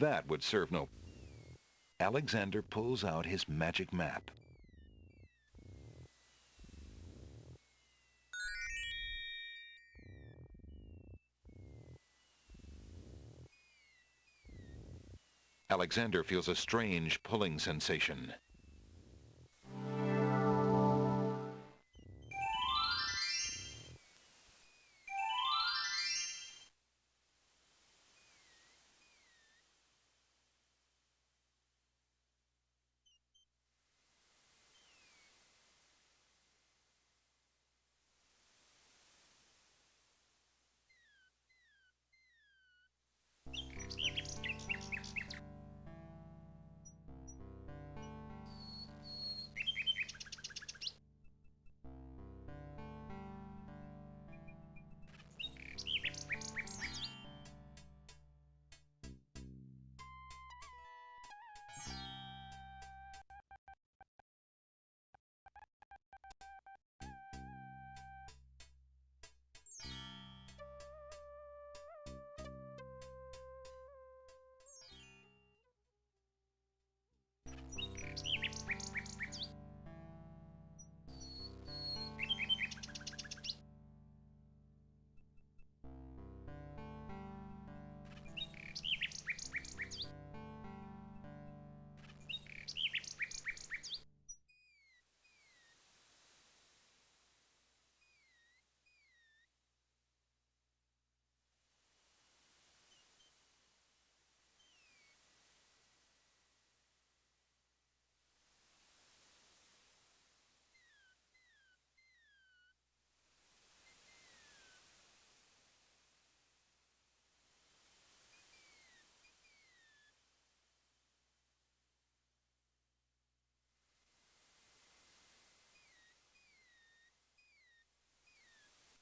That would serve no... Alexander pulls out his magic map. Alexander feels a strange pulling sensation.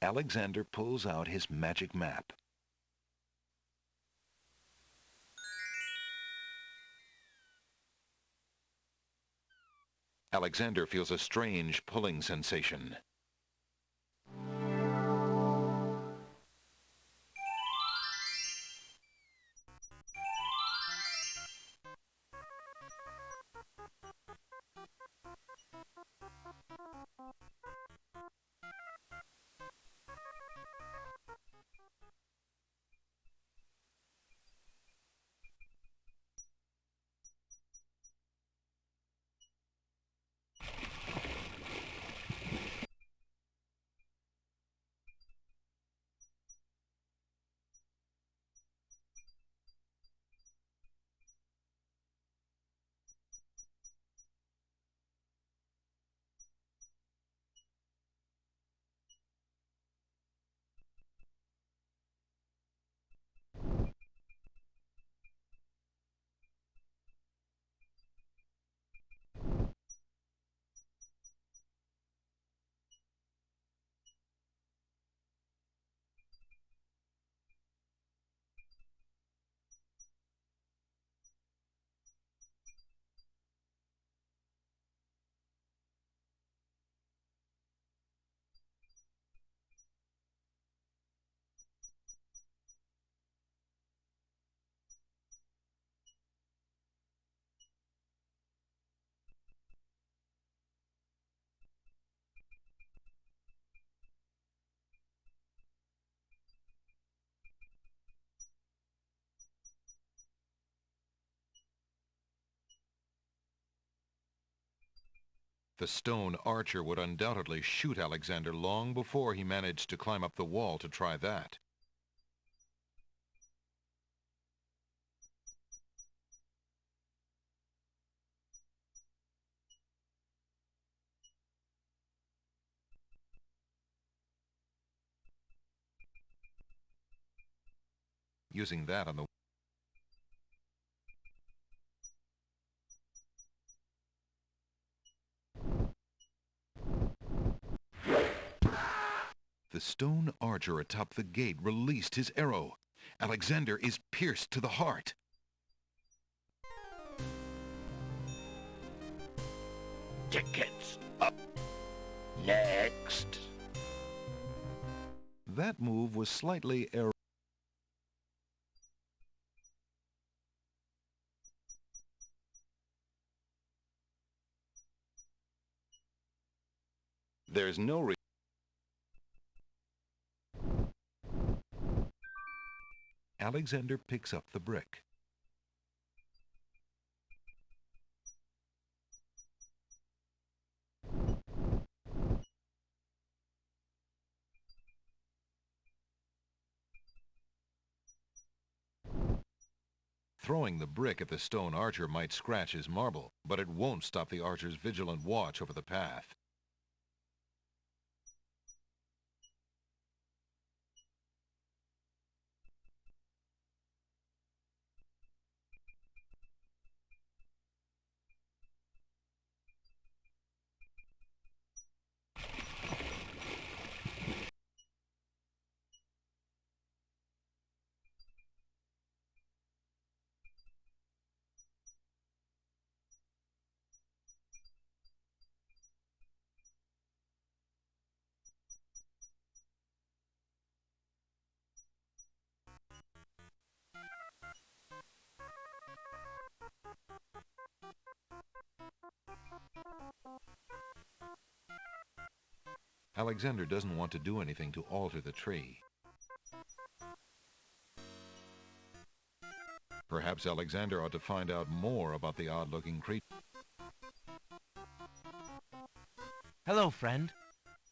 Alexander pulls out his magic map. Alexander feels a strange pulling sensation. The stone archer would undoubtedly shoot Alexander long before he managed to climb up the wall to try that. Using that on the... The stone archer atop the gate released his arrow. Alexander is pierced to the heart. Tickets up. Next. That move was slightly erroneous. There's no reason. Alexander picks up the brick. Throwing the brick at the stone archer might scratch his marble, but it won't stop the archer's vigilant watch over the path. Alexander doesn't want to do anything to alter the tree. Perhaps Alexander ought to find out more about the odd-looking creature. Hello, friend.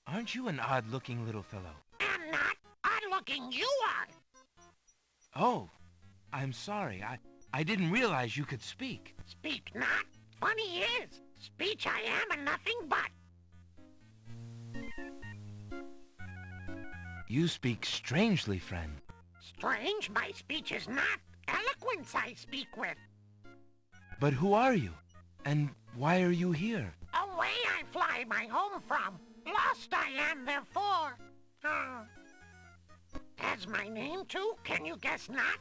Aren't you an odd-looking little fellow? I'm not odd-looking, you are. Oh, I'm sorry. I didn't realize you could speak. Speak not. Funny is, speech I am and nothing but. You speak strangely, friend. Strange, my speech is not. Eloquence I speak with. But who are you? And why are you here? Away I fly my home from. Lost I am therefore. Has my name too? Can you guess not?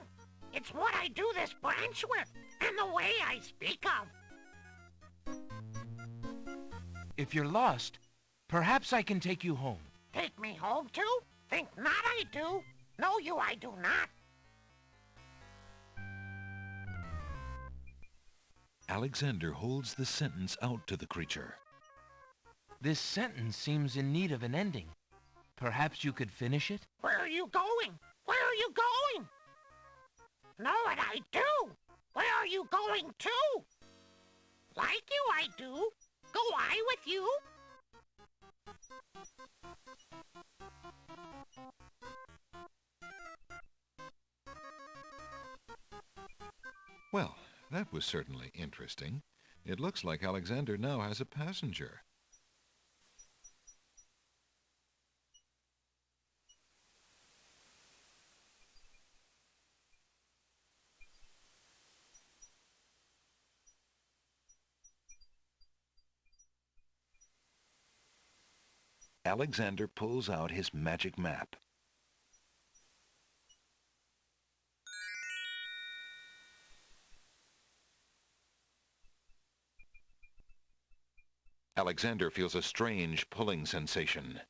It's what I do this branch with, and the way I speak of. If you're lost, perhaps I can take you home. Take me home too? Think not I do. Know you I do not. Alexander holds the sentence out to the creature. This sentence seems in need of an ending. Perhaps you could finish it? Where are you going? Where are you going? Know what I do? Where are you going to? Like you I do. Go I with you? Well, that was certainly interesting. It looks like Alexander now has a passenger. Alexander pulls out his magic map. Alexander feels a strange pulling sensation.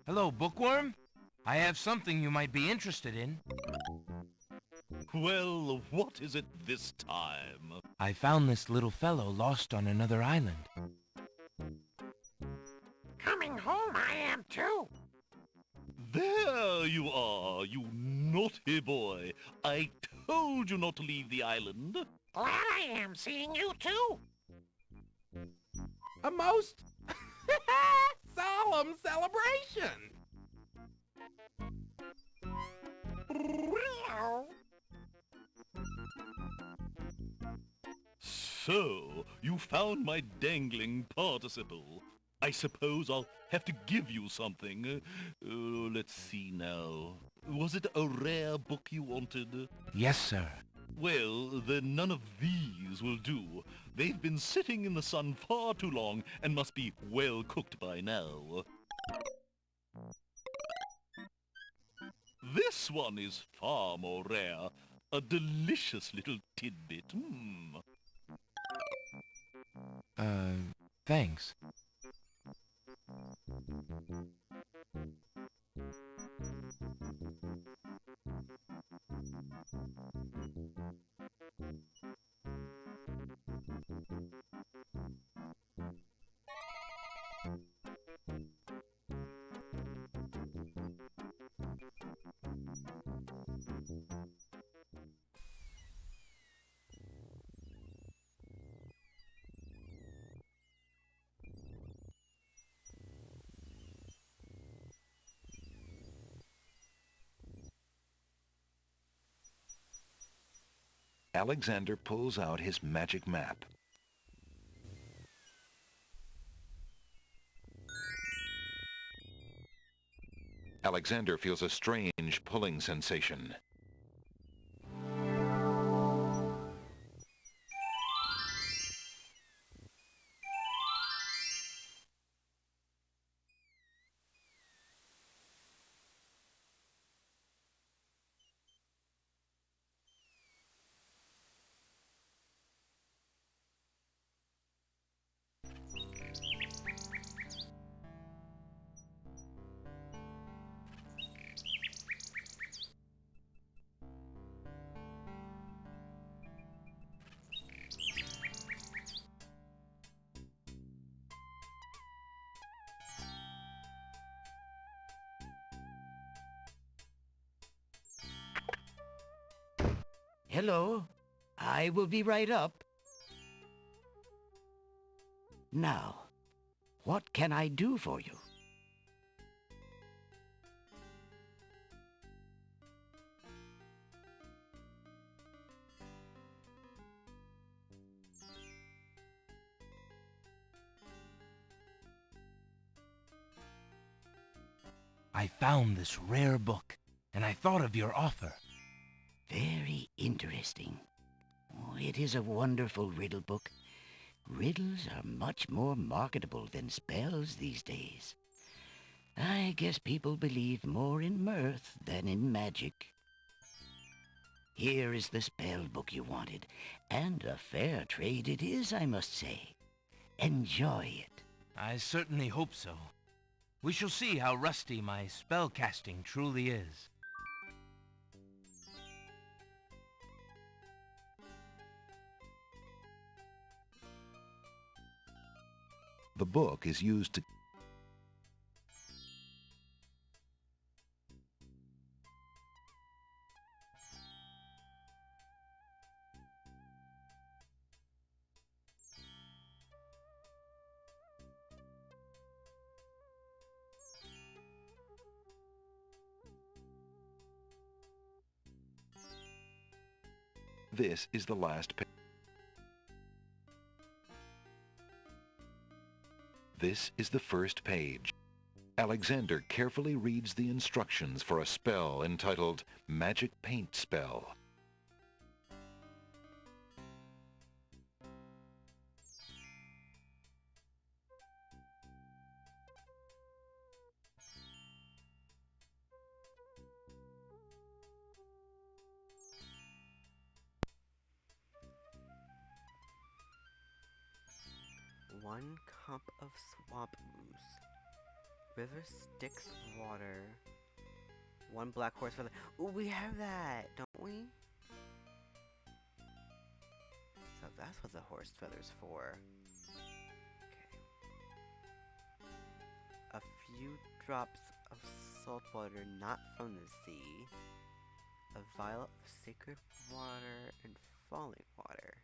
Hello, bookworm. I have something you might be interested in. Well, what is it this time? I found this little fellow lost on another island. Coming home I am too. There you are, you naughty boy. I told you not to leave the island. Glad I am seeing you too. A most solemn celebration. So, you found my dangling participle. I suppose I'll have to give you something. Let's see now. Was it a rare book you wanted? Yes, sir. Well, then none of these will do. They've been sitting in the sun far too long and must be well cooked by now. This one is far more rare. A delicious little tidbit. Thanks. Alexander pulls out his magic map. Alexander feels a strange pulling sensation. Hello. I will be right up. Now, what can I do for you? I found this rare book, and I thought of your offer. Very interesting. Oh, it is a wonderful riddle book. Riddles are much more marketable than spells these days. I guess people believe more in mirth than in magic. Here is the spell book you wanted, and a fair trade it is, I must say. Enjoy it. I certainly hope so. We shall see how rusty my spell casting truly is. The book is used to... This is the last page. This is the first page. Alexander carefully reads the instructions for a spell entitled Magic Paint Spell. One cup of swamp ooze. River Styx water. One black horse feather. Ooh, we have that, don't we? So that's what the horse feather's for. Okay. A few drops of salt water not from the sea. A vial of sacred water and falling water.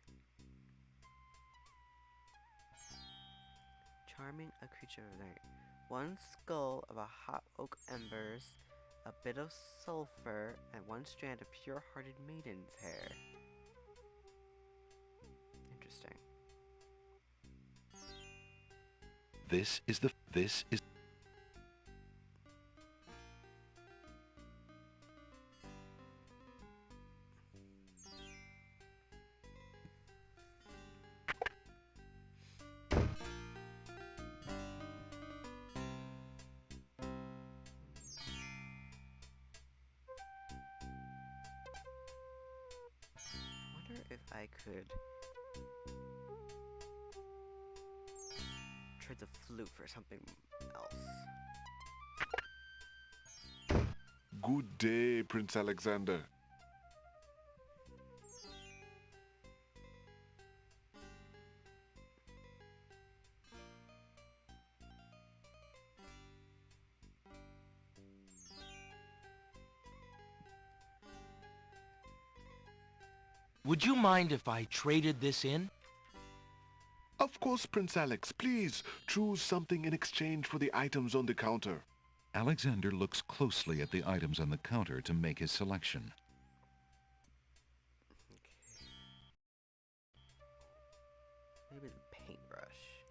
Charming a creature of night. One skull of a hot oak embers, a bit of sulfur, and one strand of pure-hearted maiden's hair. Interesting. This is the this is Wonder if I could trade the flute for something else. Good day, Prince Alexander. Would you mind if I traded this in? Of course, Prince Alex. Please choose something in exchange for the items on the counter. Alexander looks closely at the items on the counter to make his selection. Maybe the paintbrush.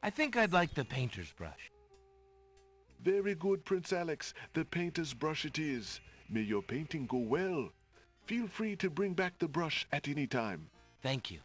I think I'd like the painter's brush. Very good, Prince Alex. The painter's brush it is. May your painting go well. Feel free to bring back the brush at any time. Thank you.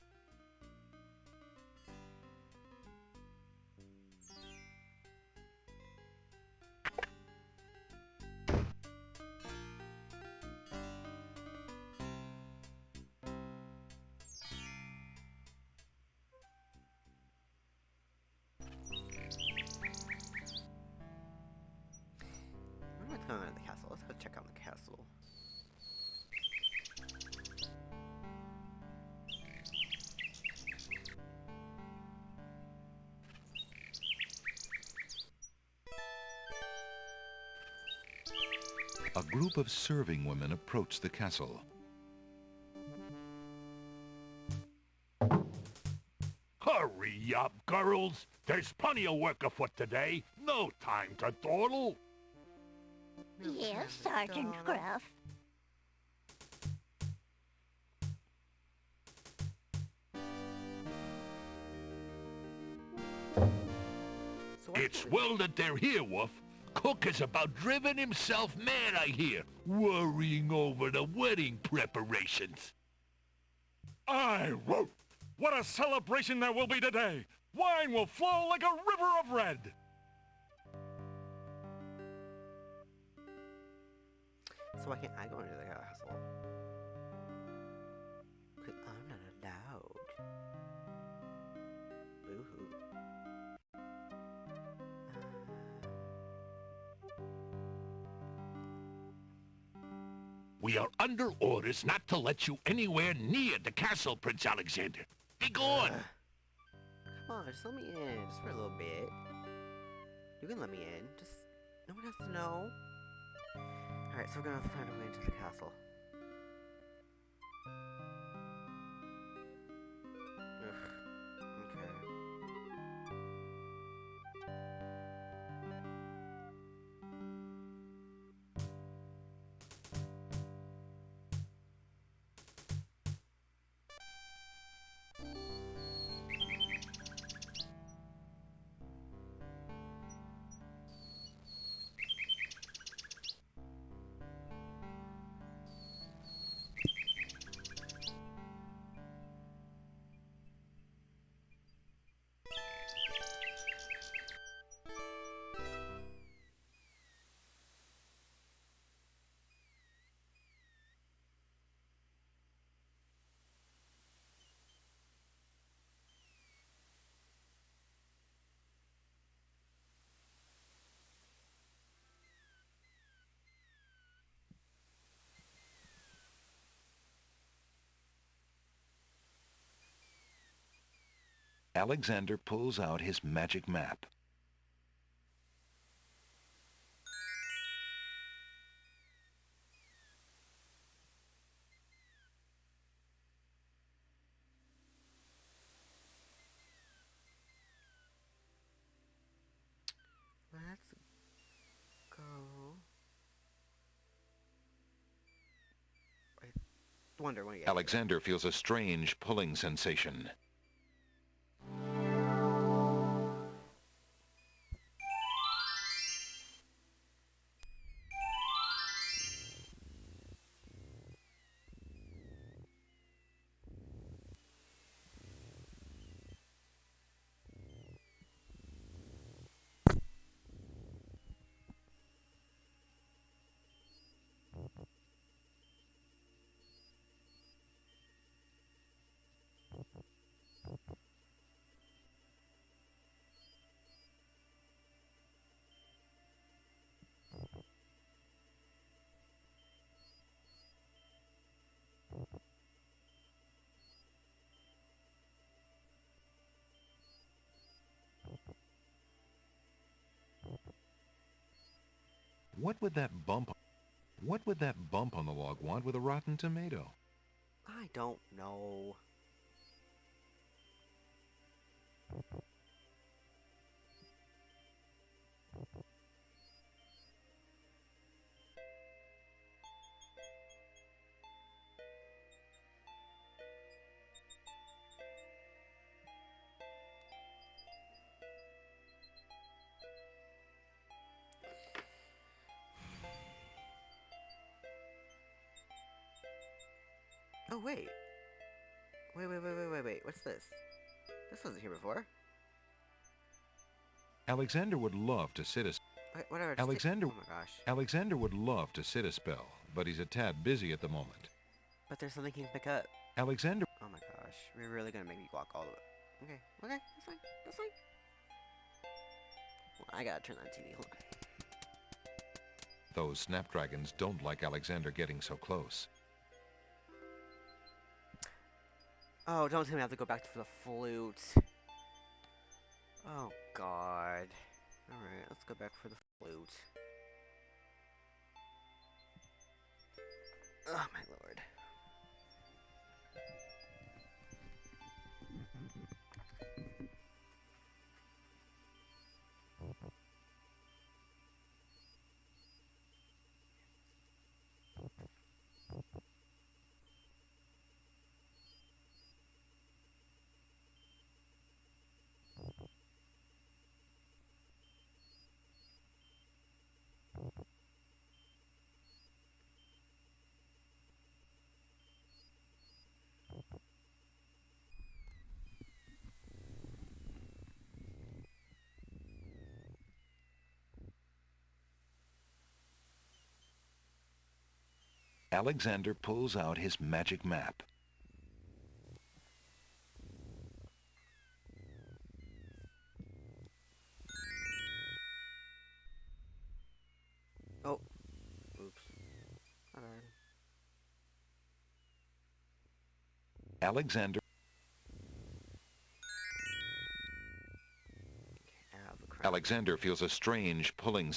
I'm not going to the castle. Let's go check out the castle. A group of serving women approach the castle. Hurry up, girls. There's plenty of work afoot today. No time to dawdle. Yes, Sergeant Gruff. So why It's can't we- well that they're here, Wolf. Cook is about driven himself mad, I hear, worrying over the wedding preparations. Aye, whoa! What a celebration there will be today! Wine will flow like a river of red! So why can't I go into the castle? Because I'm not allowed. Boo-hoo. We are under orders not to let you anywhere near the castle, Prince Alexander. Be gone! Come on, just let me in. Just for a little bit. You can let me in. Just... No one has to know. Alright, so we're gonna have to find a way into the castle. Ugh. Okay. Alexander pulls out his magic map. Let's go. I wonder when you get Alexander feels a strange pulling sensation. What would that bump on the log want with a rotten tomato? I don't know. Oh, wait. Wait. What's this? This wasn't here before. Alexander would love to sit a Wait, whatever. Alexander Oh my gosh. Alexander would love to sit a spell, but he's a tad busy at the moment. But there's something he can pick up. Alexander Oh my gosh. We're really gonna make me walk all the way. Okay. That's fine. That's fine. Well, I gotta turn on TV. Hold on. Those snapdragons don't like Alexander getting so close. Oh, don't tell me I have to go back to the flute. Oh, God. Alright, let's go back for the flute. Oh, my lord. Alexander pulls out his magic map. Oh. Oops. My bad. Alexander Ow, the crown. Alexander feels a strange pulling.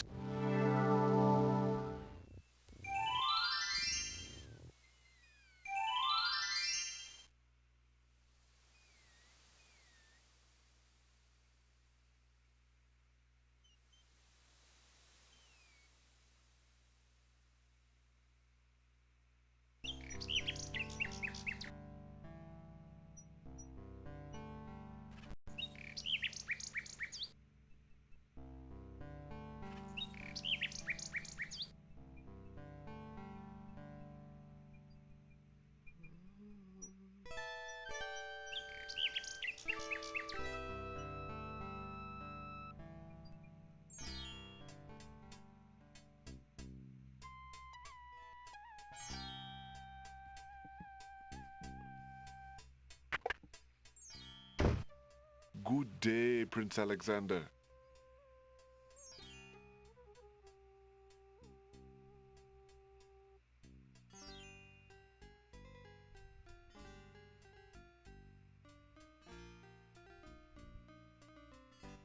Good day, Prince Alexander.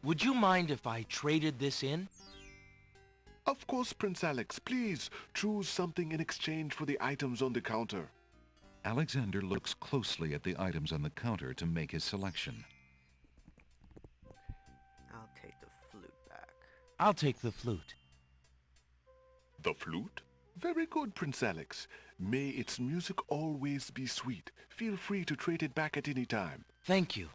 Would you mind if I traded this in? Of course, Prince Alex. Please choose something in exchange for the items on the counter. Alexander looks closely at the items on the counter to make his selection. I'll take the flute back. I'll take the flute. The flute? Very good, Prince Alex. May its music always be sweet. Feel free to trade it back at any time. Thank you.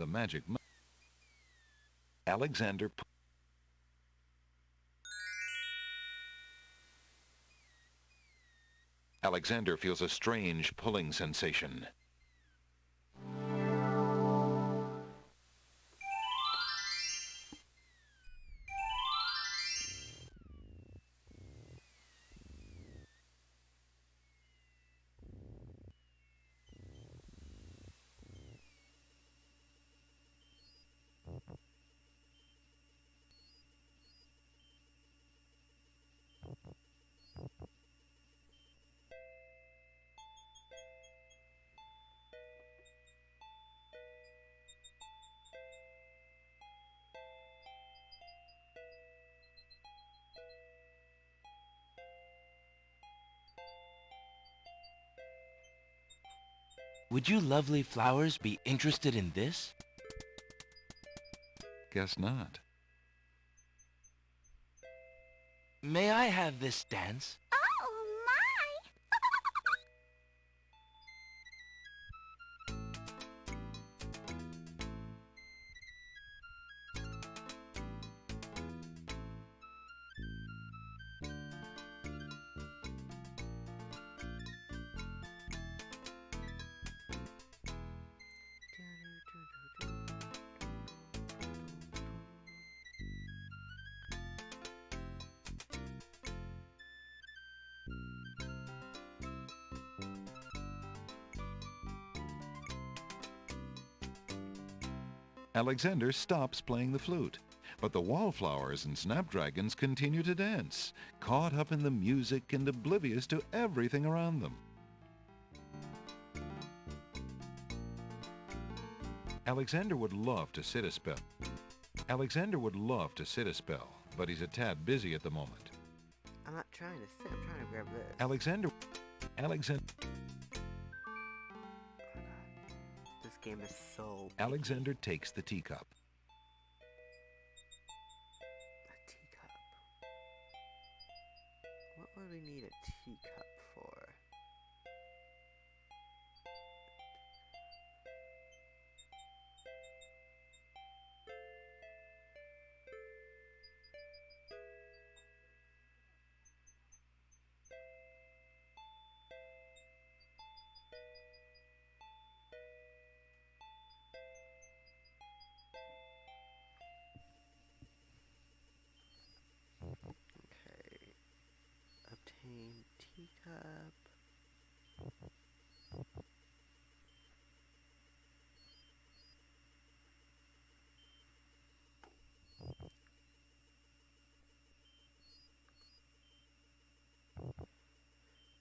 the magic mud. Alexander feels a strange pulling sensation. Would you lovely flowers be interested in this? Guess not. May I have this dance? Oh, my! Alexander stops playing the flute, but the wallflowers and snapdragons continue to dance, caught up in the music and oblivious to everything around them. Alexander would love to sit a spell. But he's a tad busy at the moment. I'm not trying to sit, I'm trying to grab this. Alexander. Oh my god. This game is so big. Alexander takes the teacup. A teacup. What would we need a teacup for? Okay. Obtain teacup.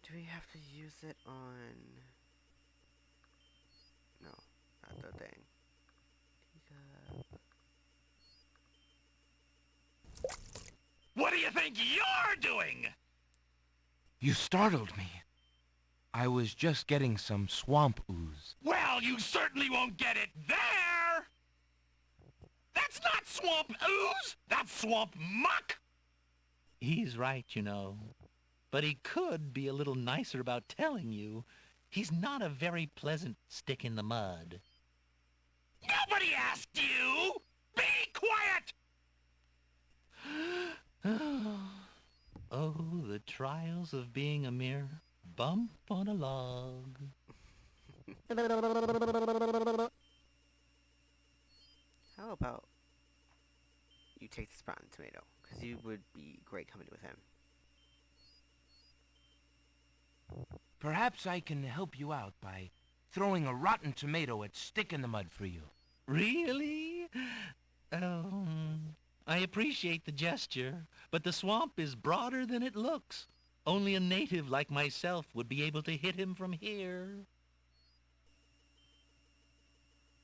Do we have to use it on... No, not the thing. Teacup. What do you think you're doing? You startled me. I was just getting some swamp ooze. Well, you certainly won't get it there! That's not swamp ooze! That's swamp muck! He's right, you know. But he could be a little nicer about telling you. He's not a very pleasant stick in the mud. Nobody asked you! Be quiet! Oh, the trials of being a mere bump on a log. How about you take this rotten tomato? Because you would be great company with him. Perhaps I can help you out by throwing a rotten tomato at Stick in the Mud for you. Really? I appreciate the gesture, but the swamp is broader than it looks. Only a native like myself would be able to hit him from here.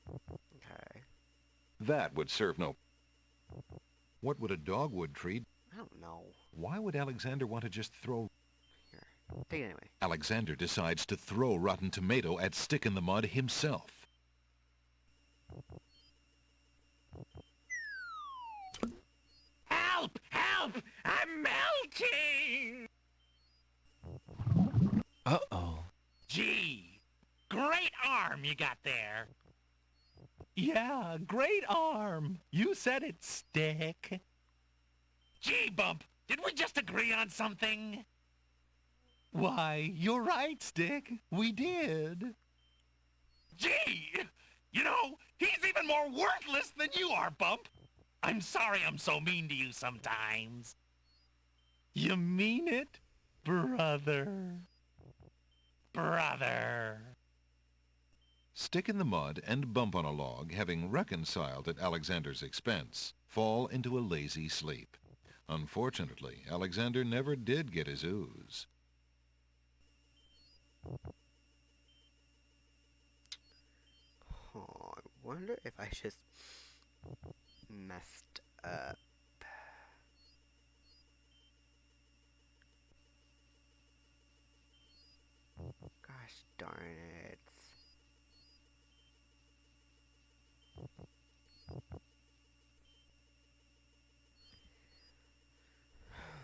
Okay. That would serve no... What would a dogwood tree... I don't know. Why would Alexander want to just throw... Here. Take it anyway. Alexander decides to throw Rotten Tomato at Stick in the Mud himself. Help! Help! I'm melting! Uh-oh. Gee, great arm you got there. Yeah, great arm. You said it, Stick. Gee, Bump, did we just agree on something? Why, you're right, Stick. We did. Gee! You know, he's even more worthless than you are, Bump. I'm sorry I'm so mean to you sometimes. You mean it, brother? Brother. Stick in the Mud and Bump on a Log, having reconciled at Alexander's expense, fall into a lazy sleep. Unfortunately, Alexander never did get his ooze. Oh, I wonder if I just messed up. Gosh darn it.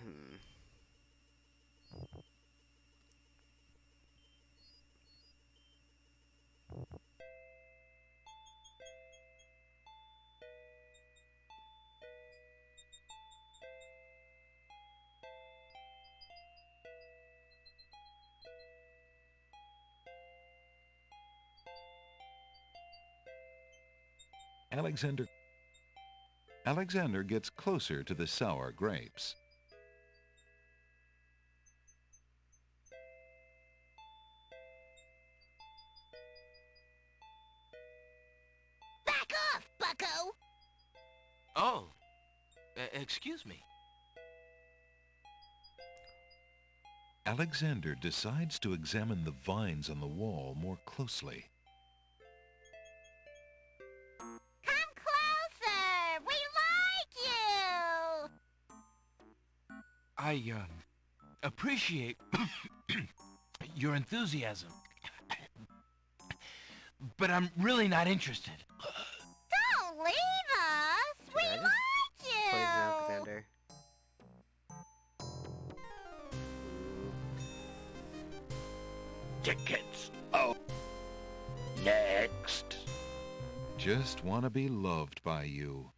Hmm. Alexander gets closer to the sour grapes. Back off, bucko! Oh, excuse me. Alexander decides to examine the vines on the wall more closely. Come closer! We like you! I, appreciate your enthusiasm. But I'm really not interested. Don't leave us! We Did I just like poison you! Alexander? Tickets. Oh. Next. Just want to be loved by you.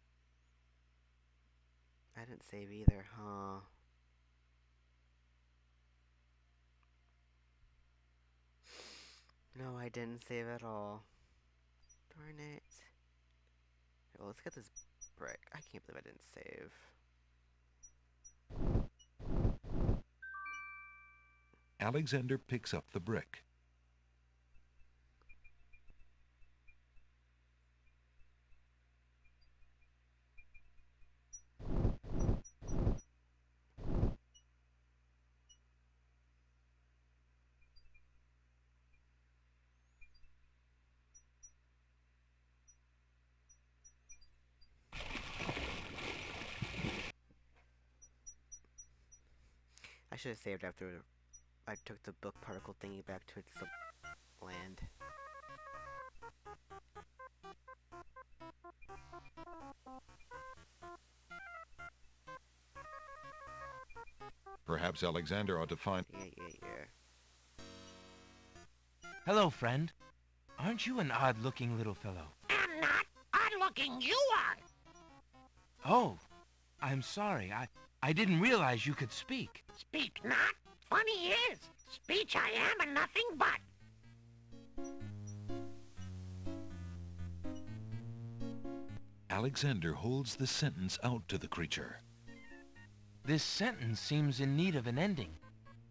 I didn't save either, huh? No, I didn't save at all. Darn it. Okay, well, let's get this brick. I can't believe I didn't save. Alexander picks up the brick. I should have saved after I took the book particle thingy back to its land. Perhaps Alexander ought to find... Yeah. Hello, friend. Aren't you an odd-looking little fellow? I'm not odd-looking, you are! Oh, I'm sorry. I didn't realize you could speak. Speak not. Funny is, speech I am and nothing but. Alexander holds the sentence out to the creature. This sentence seems in need of an ending.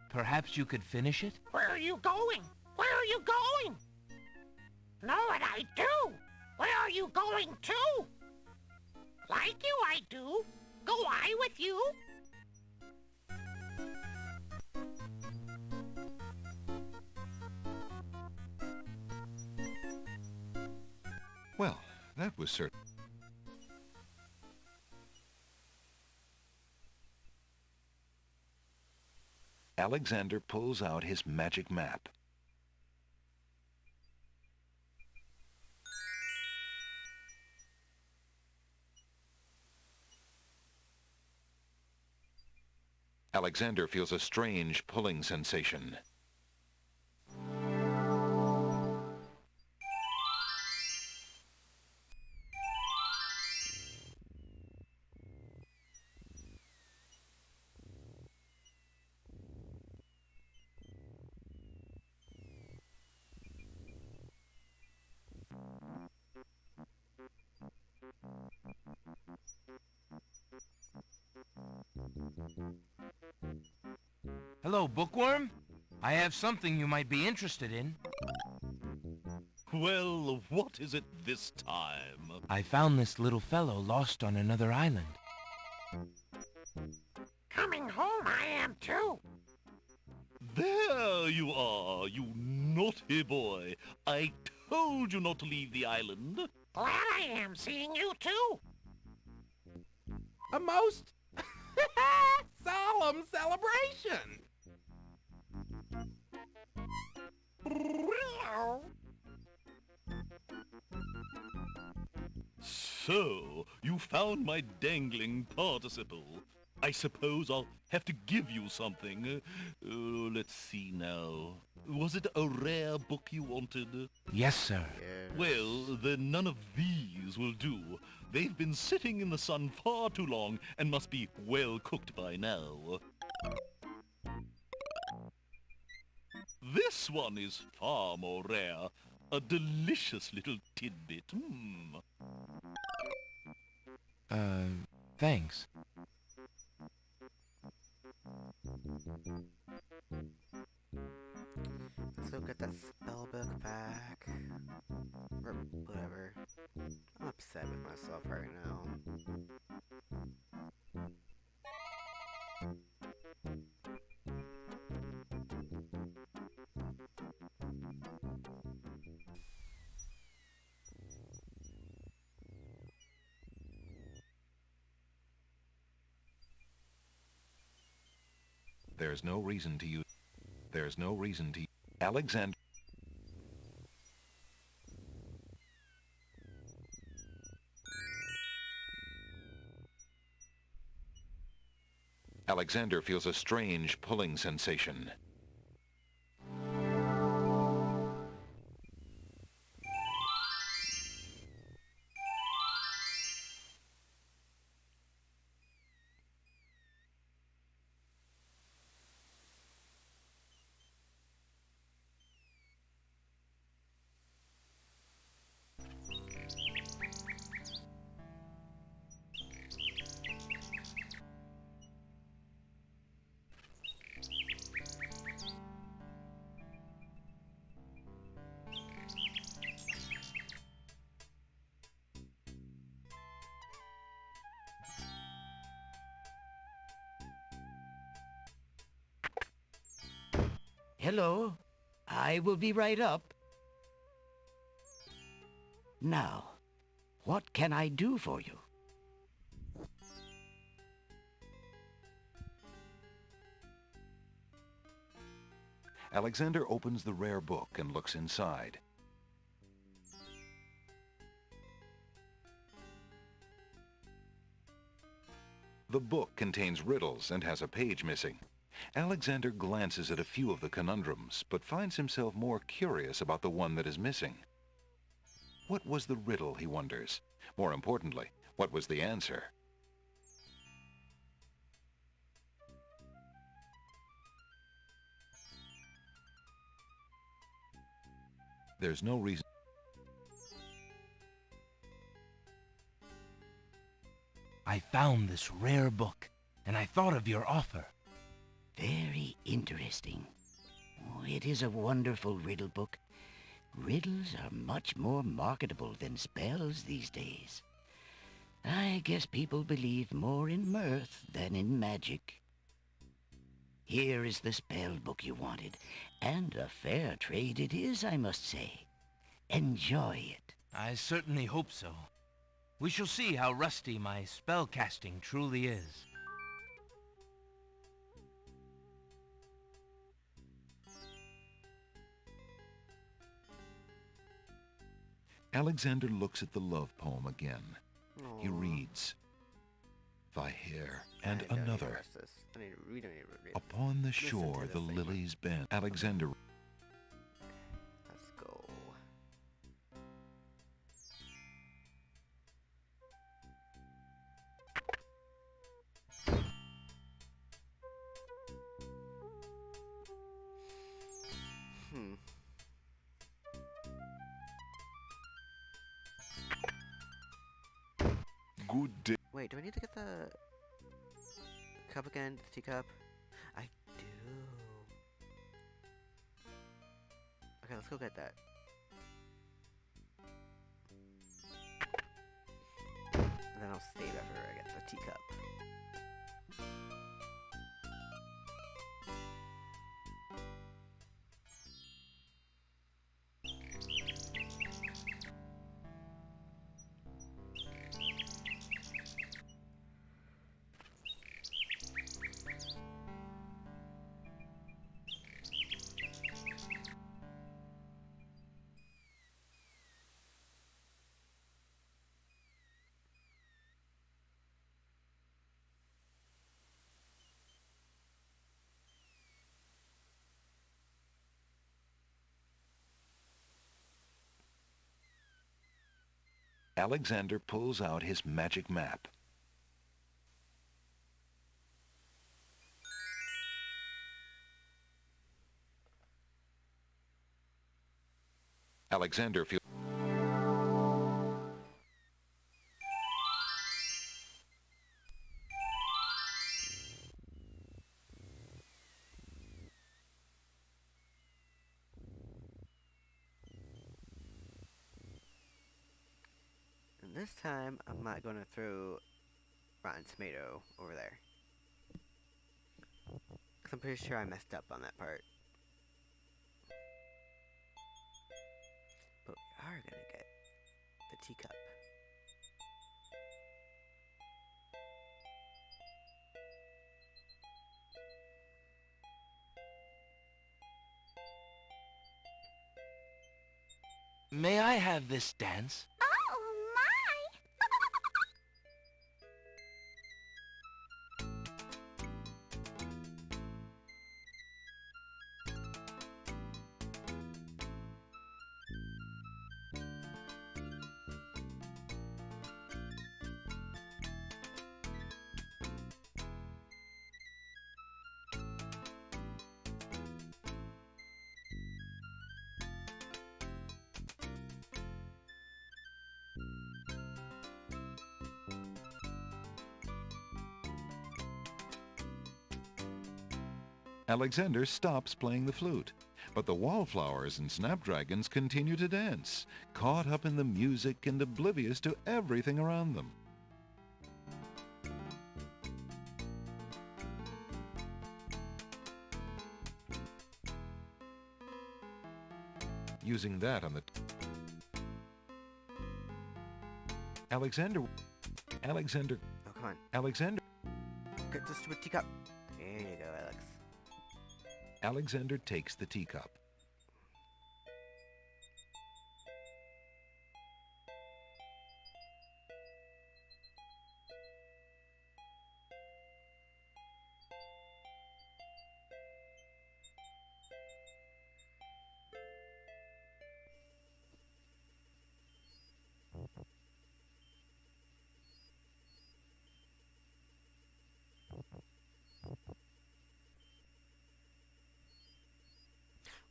Perhaps you could finish it? Where are you going? Where are you going? Know what I do? Where are you going to? Like you I do. Go I with you? Well, that was certain. Alexander pulls out his magic map. Alexander feels a strange pulling sensation. Hello, bookworm. I have something you might be interested in. Well, what is it this time? I found this little fellow lost on another island. Coming home I am too. There you are, you naughty boy. I told you not to leave the island. Glad I am seeing you too. A most solemn celebration. So, you found my dangling participle. I suppose I'll have to give you something. Let's see now. Was it a rare book you wanted? Yes, sir. Well, then none of these will do. They've been sitting in the sun far too long and must be well cooked by now. This one is far more rare. A delicious little tidbit. Thanks. Let's go get that spell book back. Or whatever. I'm upset with myself right now. There's no reason to use... There's no reason to... Alexander... Alexander feels a strange pulling sensation. Hello. I will be right up. Now, what can I do for you? Alexander opens the rare book and looks inside. The book contains riddles and has a page missing. Alexander glances at a few of the conundrums, but finds himself more curious about the one that is missing. What was the riddle, he wonders? More importantly, what was the answer? There's no reason... I found this rare book, and I thought of your offer. Very interesting. Oh, it is a wonderful riddle book. Riddles are much more marketable than spells these days. I guess people believe more in mirth than in magic. Here is the spell book you wanted, and a fair trade it is, I must say. Enjoy it. I certainly hope so. We shall see how rusty my spellcasting truly is. Alexander looks at the love poem again. Aww. He reads, "Thy hair I and don't need to another. rest this. We don't need to read Upon the listen to shore this the anymore. lilies bend." Alexander... Let's go. Good day. Wait, do I need to get the cup again? The teacup? I do. Okay, let's go get that. And then I'll save after I get the teacup. Alexander pulls out his magic map. Alexander feels... And this time, I'm not going to throw rotten tomato over there. Because I'm pretty sure I messed up on that part. But we are going to get the teacup. May I have this dance? Oh, my! Alexander stops playing the flute, but the wallflowers and snapdragons continue to dance, caught up in the music and oblivious to everything around them. Using that on the... Alexander... Oh, come on. Alexander... Get the stupid teacup. There you go, Alex. Alexander takes the teacup.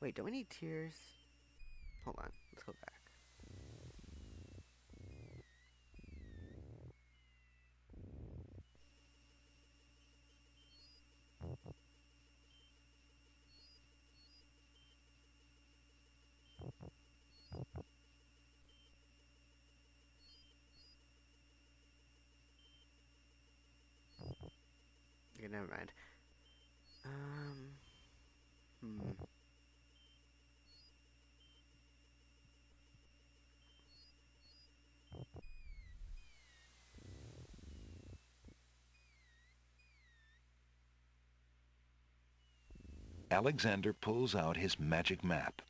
Wait, don't we need tears? Hold on, let's go back. Okay, never mind. Alexander pulls out his magic map.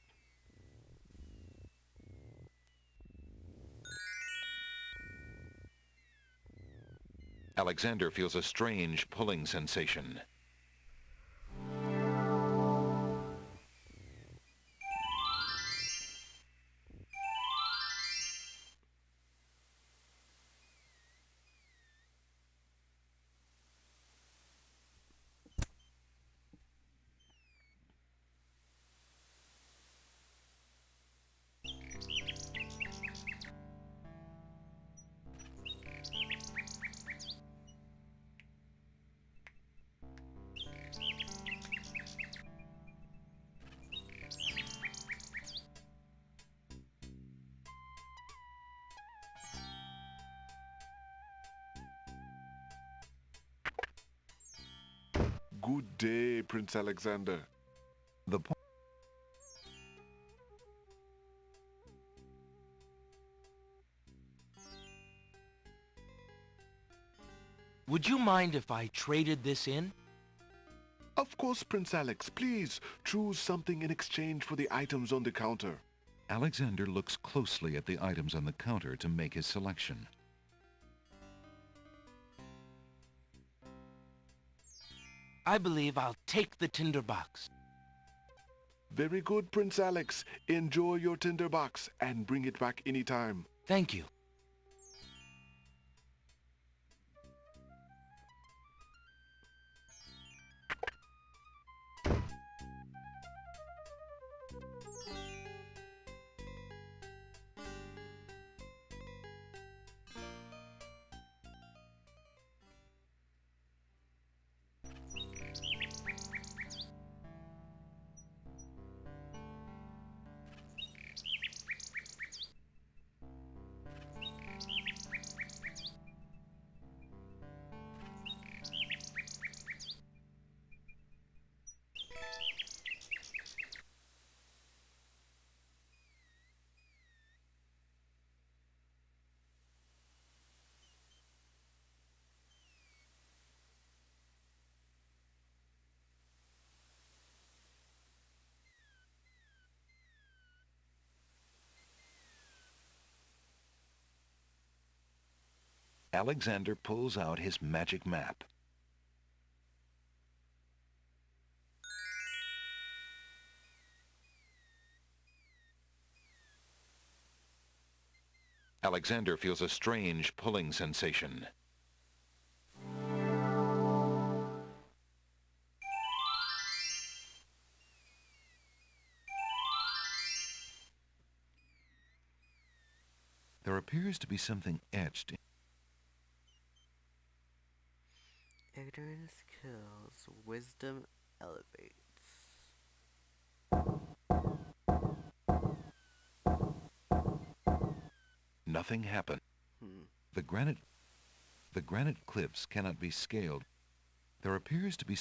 Alexander feels a strange pulling sensation. Good day, Prince Alexander. The point. Would you mind if I traded this in? Of course, Prince Alex. Please choose something in exchange for the items on the counter. Alexander looks closely at the items on the counter to make his selection. I believe I'll take the tinderbox. Very good, Prince Alex. Enjoy your tinderbox and bring it back anytime. Thank you. Alexander pulls out his magic map. Alexander feels a strange pulling sensation. There appears to be something etched. Ignorance kills, wisdom elevates. Nothing happened. The granite cliffs cannot be scaled. There appears to be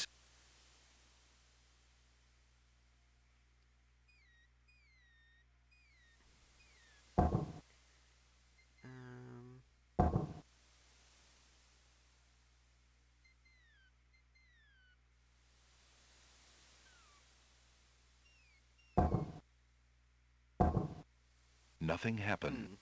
nothing happened.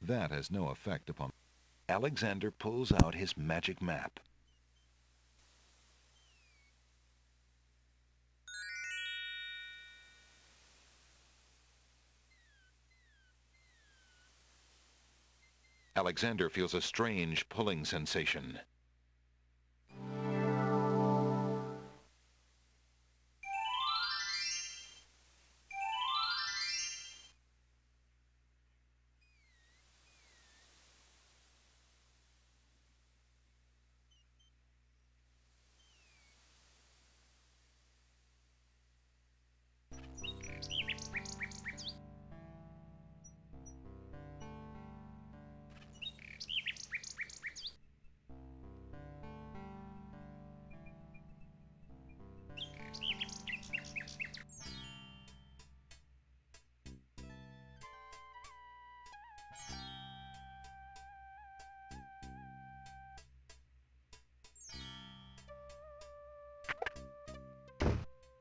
That has no effect upon... Alexander pulls out his magic map. Alexander feels a strange pulling sensation.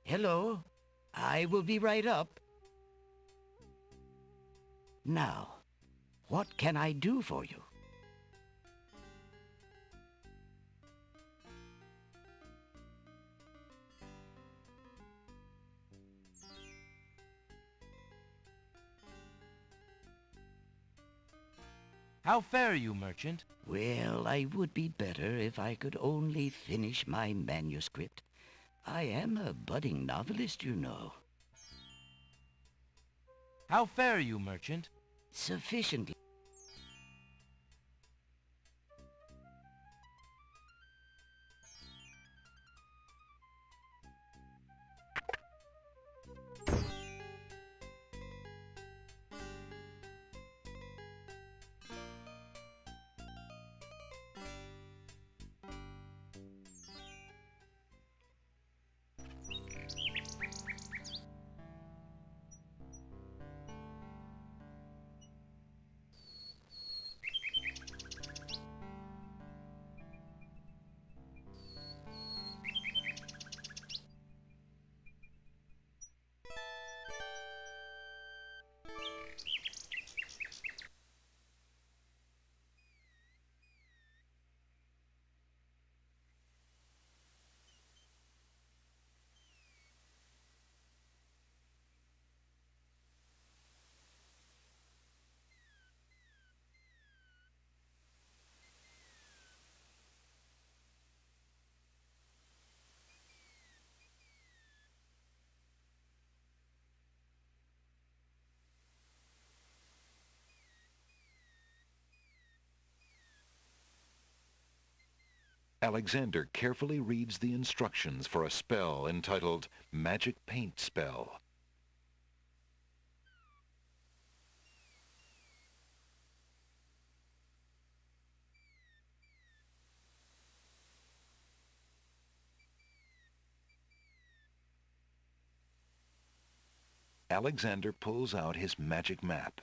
Hello. I will be right up. Now, what can I do for you? How fare you, merchant? Well, I would be better if I could only finish my manuscript. I am a budding novelist, you know. How fare you, merchant? Sufficiently. Alexander carefully reads the instructions for a spell entitled Magic Paint Spell. Alexander pulls out his magic map.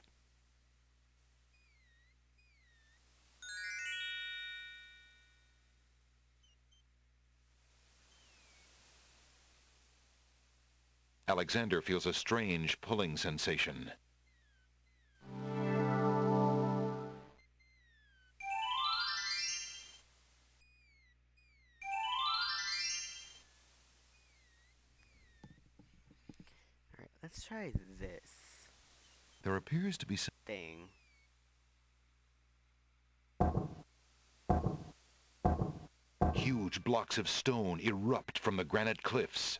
Alexander feels a strange pulling sensation. Alright, let's try this There appears to be some thing. huge blocks of stone erupt from the granite cliffs.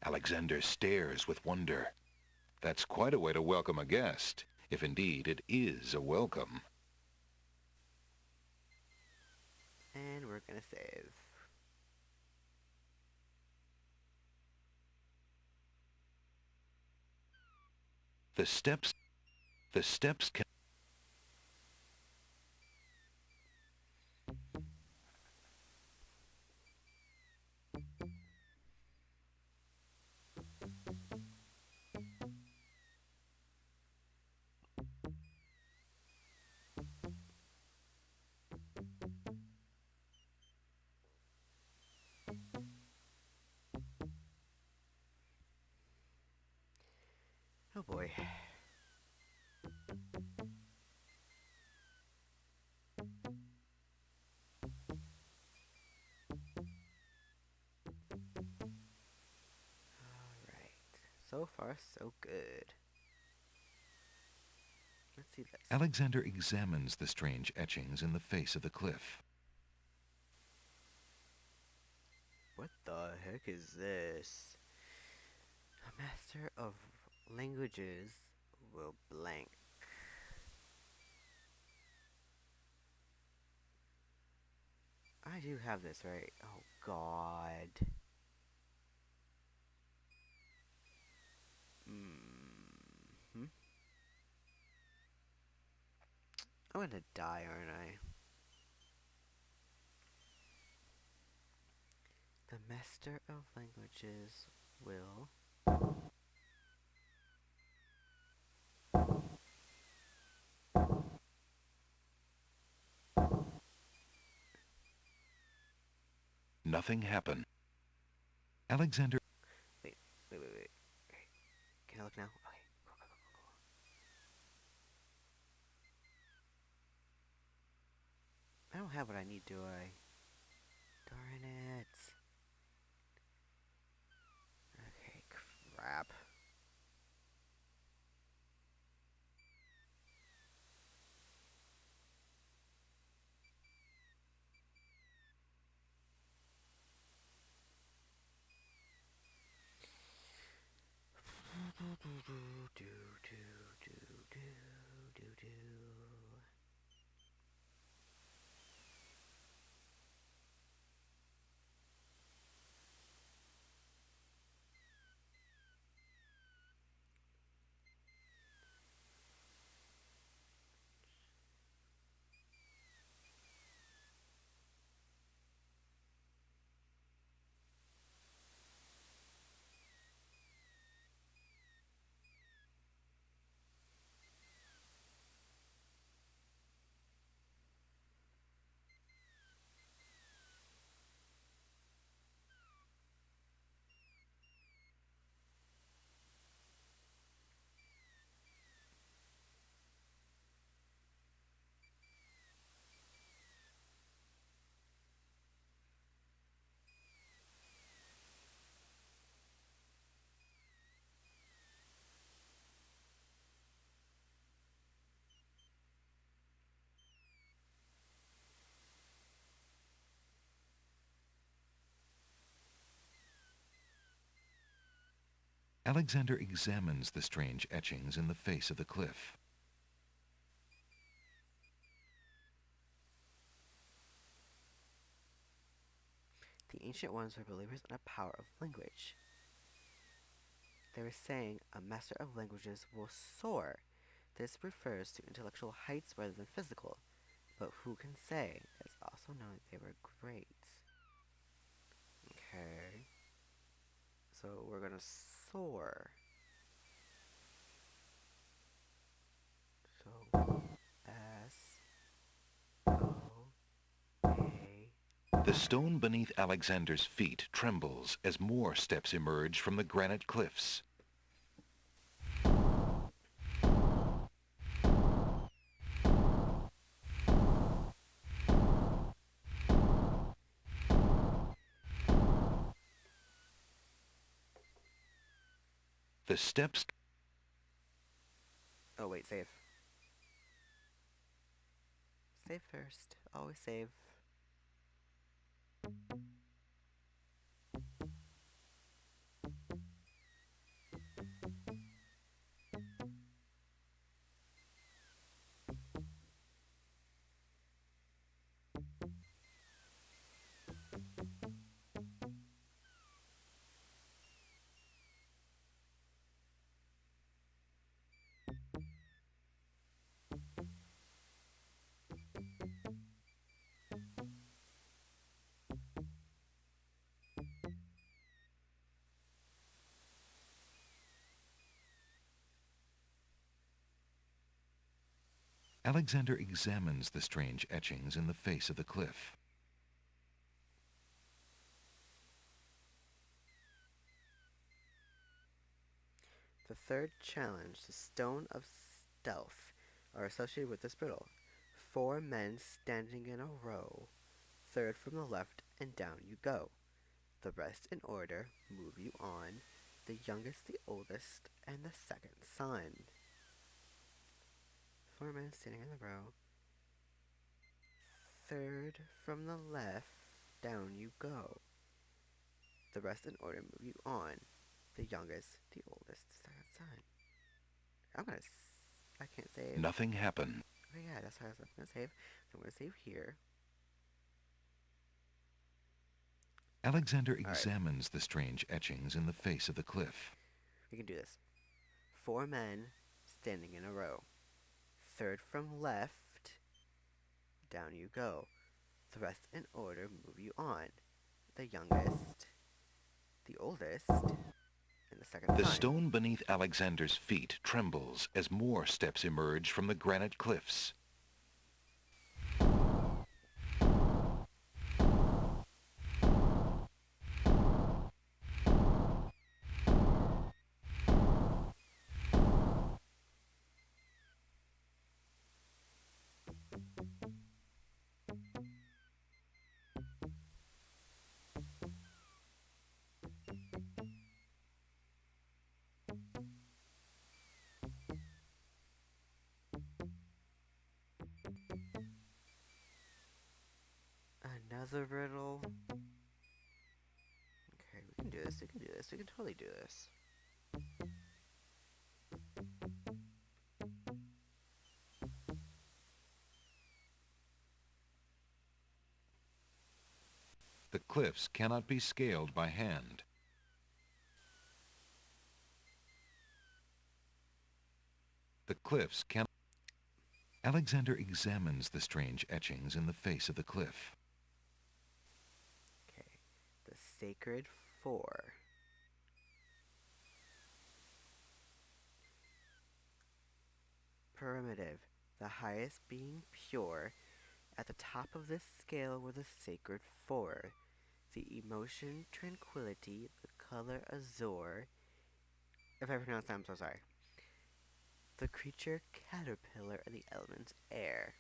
Alexander stares with wonder. That's quite a way to welcome a guest, if indeed it is a welcome. And we're gonna save. The steps can... Oh boy. Alright. So far, so good. Let's see this. Alexander examines the strange etchings in the face of the cliff. What the heck is this? A master of languages will blank. I do have this, right? Oh god. Hmm. I'm gonna die, aren't I? The master of languages will... Nothing happened. Alexander... Wait. Can I look now? Okay. Go. I don't have what I need, do I? Darn it. Okay, crap. Alexander examines the strange etchings in the face of the cliff. The ancient ones were believers in the power of language. They were saying a master of languages will soar. This refers to intellectual heights rather than physical, but who can say? It's also known that they were great. Okay. So we're gonna soar. So S-O-A. The stone beneath Alexander's feet trembles as more steps emerge from the granite cliffs. The steps... Oh wait, save. Save first. Always save. Alexander examines the strange etchings in the face of the cliff. The third challenge, the Stone of Stealth, are associated with this riddle. 4 men standing in a row. Third from the left, and down you go. The rest in order, move you on. The youngest, the oldest, and the second son. 4 men standing in a row. Third from the left, down you go. The rest in order, move you on. The youngest, the oldest, the second son. I can't save. Nothing happened. Oh yeah, that's how I was gonna save. I'm gonna save here. Alexander examines the strange etchings in the face of the cliff. We can do this. 4 men standing in a row. Third from left, down you go. The rest in order, move you on. The youngest, the oldest, and the second The son. stone beneath Alexander's feet trembles as more steps emerge from the granite cliffs. Another riddle. Okay, we can do this. We can do this. We can totally do this. The cliffs cannot be scaled by hand. The cliffs can... Alexander examines the strange etchings in the face of the cliff. Okay, the Sacred 4. Primitive, the highest being pure. At the top of this scale were the Sacred 4. The emotion, tranquility, the color azure. If I pronounce that, I'm so sorry. The creature, caterpillar, and the elements, air.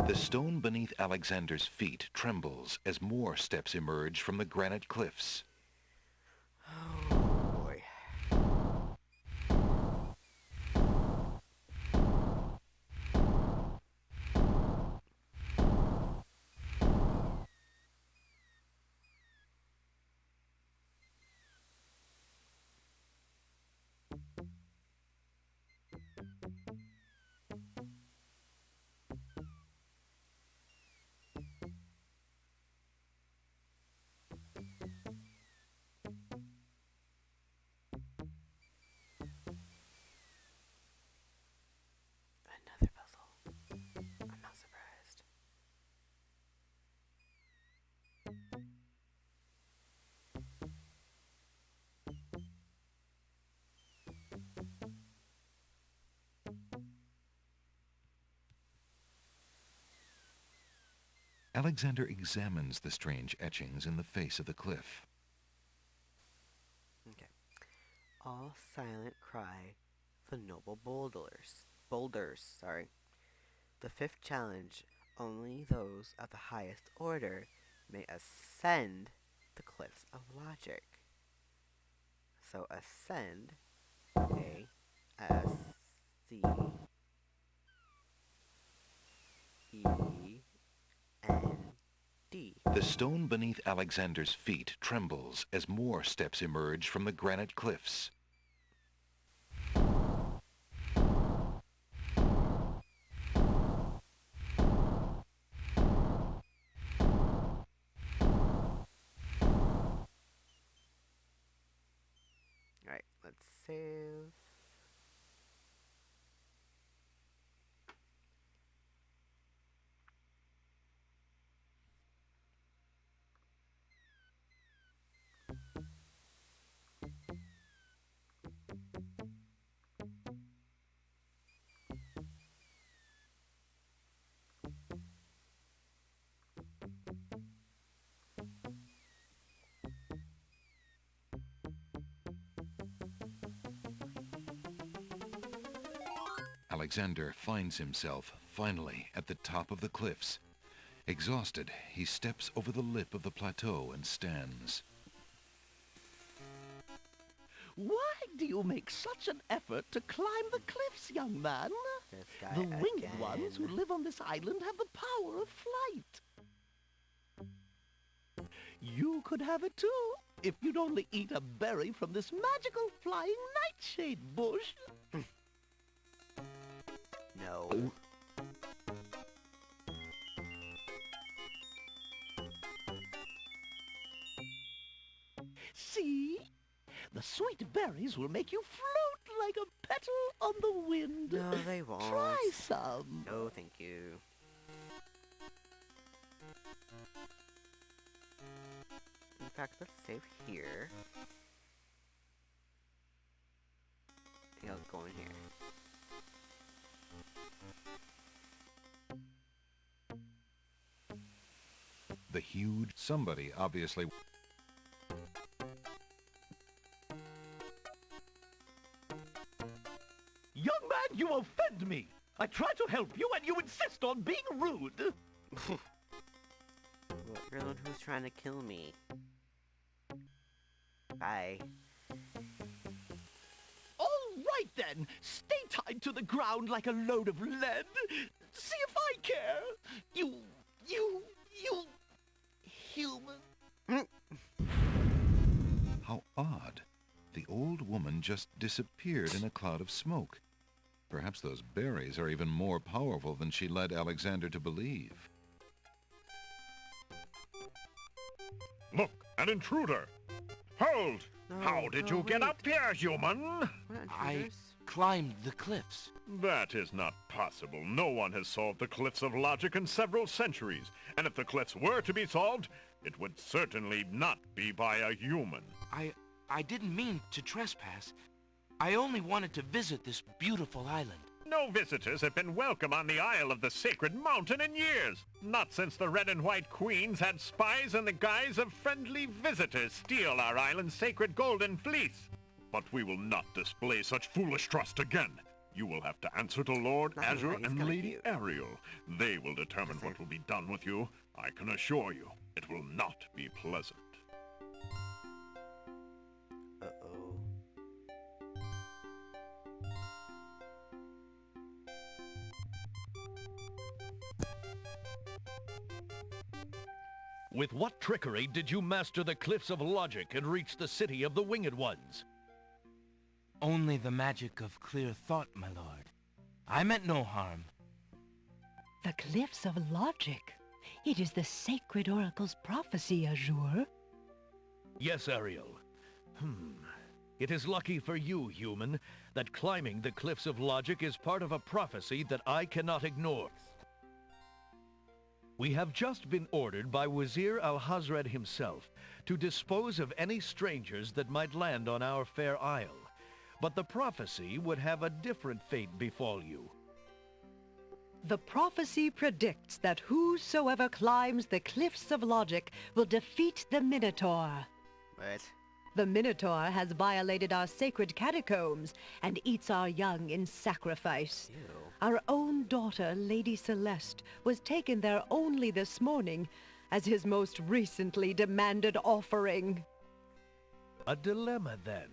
The stone beneath Alexander's feet trembles as more steps emerge from the granite cliffs. Oh boy. Another puzzle. I'm not surprised. Alexander examines the strange etchings in the face of the cliff. Okay. All silent cry the noble boulders. Boulders, sorry. The fifth challenge, only those of the highest order may ascend the cliffs of logic. So ascend, A-S-C-E-N-D. The stone beneath Alexander's feet trembles as more steps emerge from the granite cliffs. Alright, let's save. Alexander finds himself, finally, at the top of the cliffs. Exhausted, he steps over the lip of the plateau and stands. Why do you make such an effort to climb the cliffs, young man? This guy The winged again. ones who live on this island have the power of flight. You could have it too, if you'd only eat a berry from this magical flying nightshade bush. No. See? The sweet berries will make you float like a petal on the wind. No, they won't. Try some. No, thank you. In fact, let's save here. I think I'll go in here. The huge somebody obviously... Young man, you offend me. I try to help you and you insist on being rude. Well, you're the one who's trying to kill me. Bye. All right then, stay tied to the ground like a load of lead. See if I care. You human. How odd. The old woman just disappeared in a cloud of smoke. Perhaps those berries are even more powerful than she led Alexander to believe. Look, an intruder! Hold! No, How did no, you get wait. up here, human? We're not I intruders. climbed the cliffs. That is not possible. No one has solved the cliffs of logic in several centuries. And if the cliffs were to be solved, it would certainly not be by a human. I didn't mean to trespass. I only wanted to visit this beautiful island. No visitors have been welcome on the Isle of the Sacred Mountain in years. Not since the Red and White Queens had spies in the guise of friendly visitors steal our island's sacred golden fleece. But we will not display such foolish trust again. You will have to answer to Lord Nothing, Azure he's and kinda Lady cute. Ariel. They will determine what will be done with you. I can assure you, it will not be pleasant. With what trickery did you master the cliffs of logic and reach the city of the Winged Ones? Only the magic of clear thought, my lord. I meant no harm. The cliffs of logic. It is the sacred oracle's prophecy, Azure. Yes, Ariel. It is lucky for you, human, that climbing the cliffs of logic is part of a prophecy that I cannot ignore. We have just been ordered by Wazir Al-Hazred himself to dispose of any strangers that might land on our fair isle. But the prophecy would have a different fate befall you. The prophecy predicts that whosoever climbs the cliffs of logic will defeat the Minotaur. What? The Minotaur has violated our sacred catacombs and eats our young in sacrifice. Ew. Our own daughter, Lady Celeste, was taken there only this morning as his most recently demanded offering. A dilemma, then.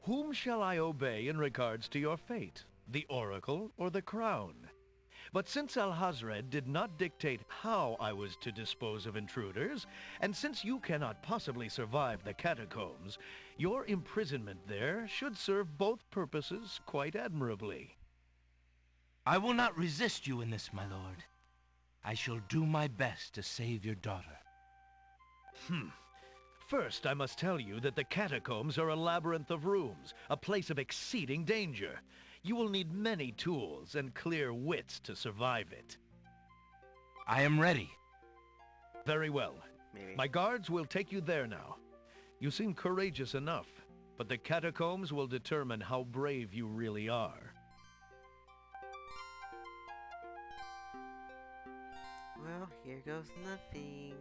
Whom shall I obey in regards to your fate? The Oracle or the Crown? But since Al-Hazred did not dictate how I was to dispose of intruders, and since you cannot possibly survive the catacombs, your imprisonment there should serve both purposes quite admirably. I will not resist you in this, my lord. I shall do my best to save your daughter. First, I must tell you that the catacombs are a labyrinth of rooms, a place of exceeding danger. You will need many tools and clear wits to survive it. I am ready. Very well. Maybe. My guards will take you there now. You seem courageous enough, but the catacombs will determine how brave you really are. Well, here goes nothing.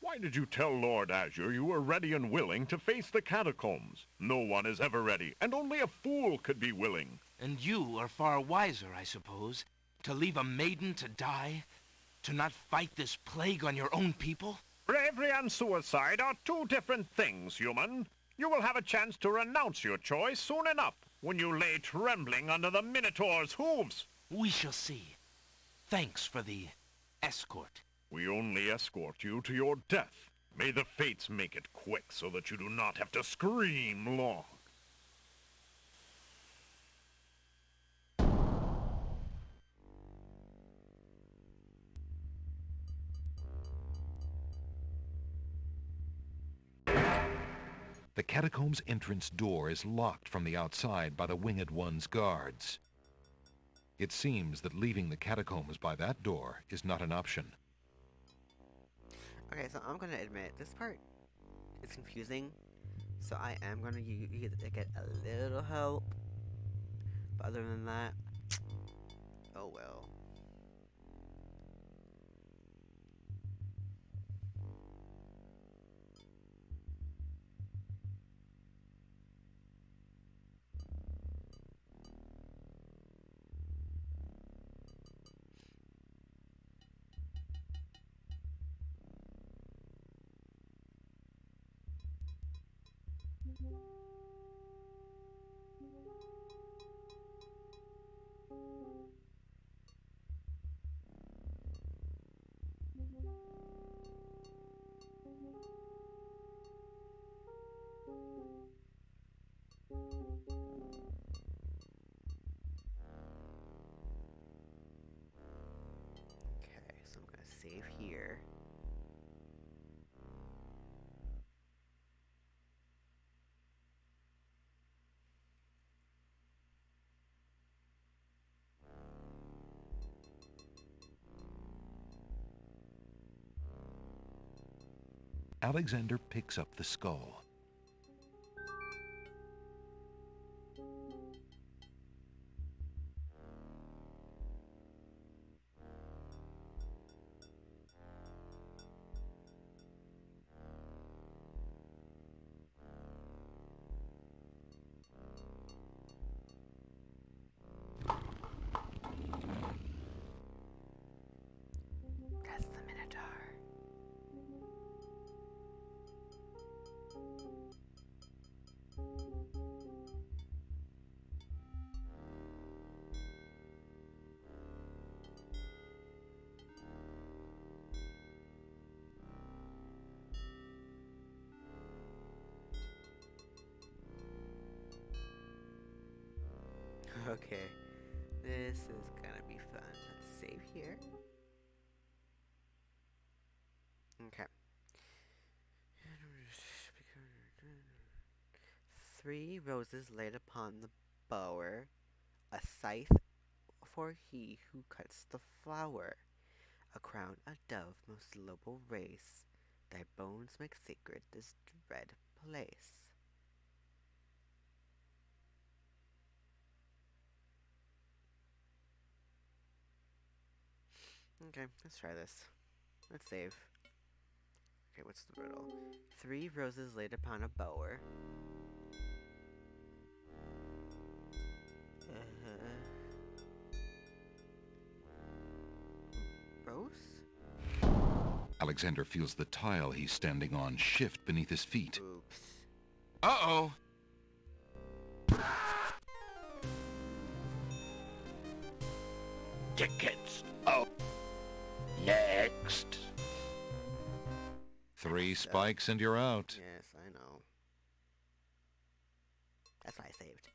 Why did you tell Lord Azure you were ready and willing to face the catacombs? No one is ever ready, and only a fool could be willing. And you are far wiser, I suppose, to leave a maiden to die? To not fight this plague on your own people? Bravery and suicide are two different things, human. You will have a chance to renounce your choice soon enough, when you lay trembling under the Minotaur's hooves. We shall see. Thanks for the escort. We only escort you to your death. May the fates make it quick so that you do not have to scream long. The catacomb's entrance door is locked from the outside by the Winged One's guards. It seems that leaving the catacombs by that door is not an option. Okay, so I'm gonna admit, this part is confusing, so I am gonna get a little help. But other than that, oh well. Okay, so I'm gonna save here. Alexander picks up the skull. Okay. This is gonna be fun. Let's save here. Okay. 3 roses laid upon the bower, a scythe for he who cuts the flower, a crown, a dove, most noble race, thy bones make sacred this dread place. Okay, let's try this. Let's save. Okay, what's the riddle? 3 roses laid upon a bower. Rose? Alexander feels the tile he's standing on shift beneath his feet. Oops. Uh-oh. Tickets. Oh. Next. 3 spikes and you're out. Yes, I know. That's why I saved.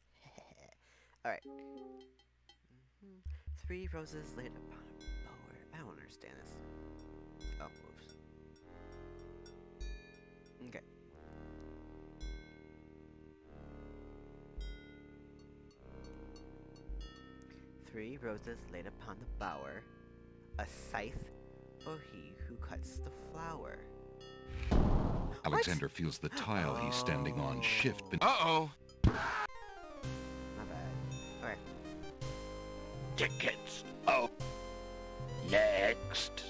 Alright. 3 roses laid upon a bower. I don't understand this. Oh, whoops. Okay. Three roses laid upon the bower, a scythe for he who cuts the flower. Alexander feels the tile he's standing on shift beneath. Uh-oh. My bad. Alright. Tickets. Oh. Next.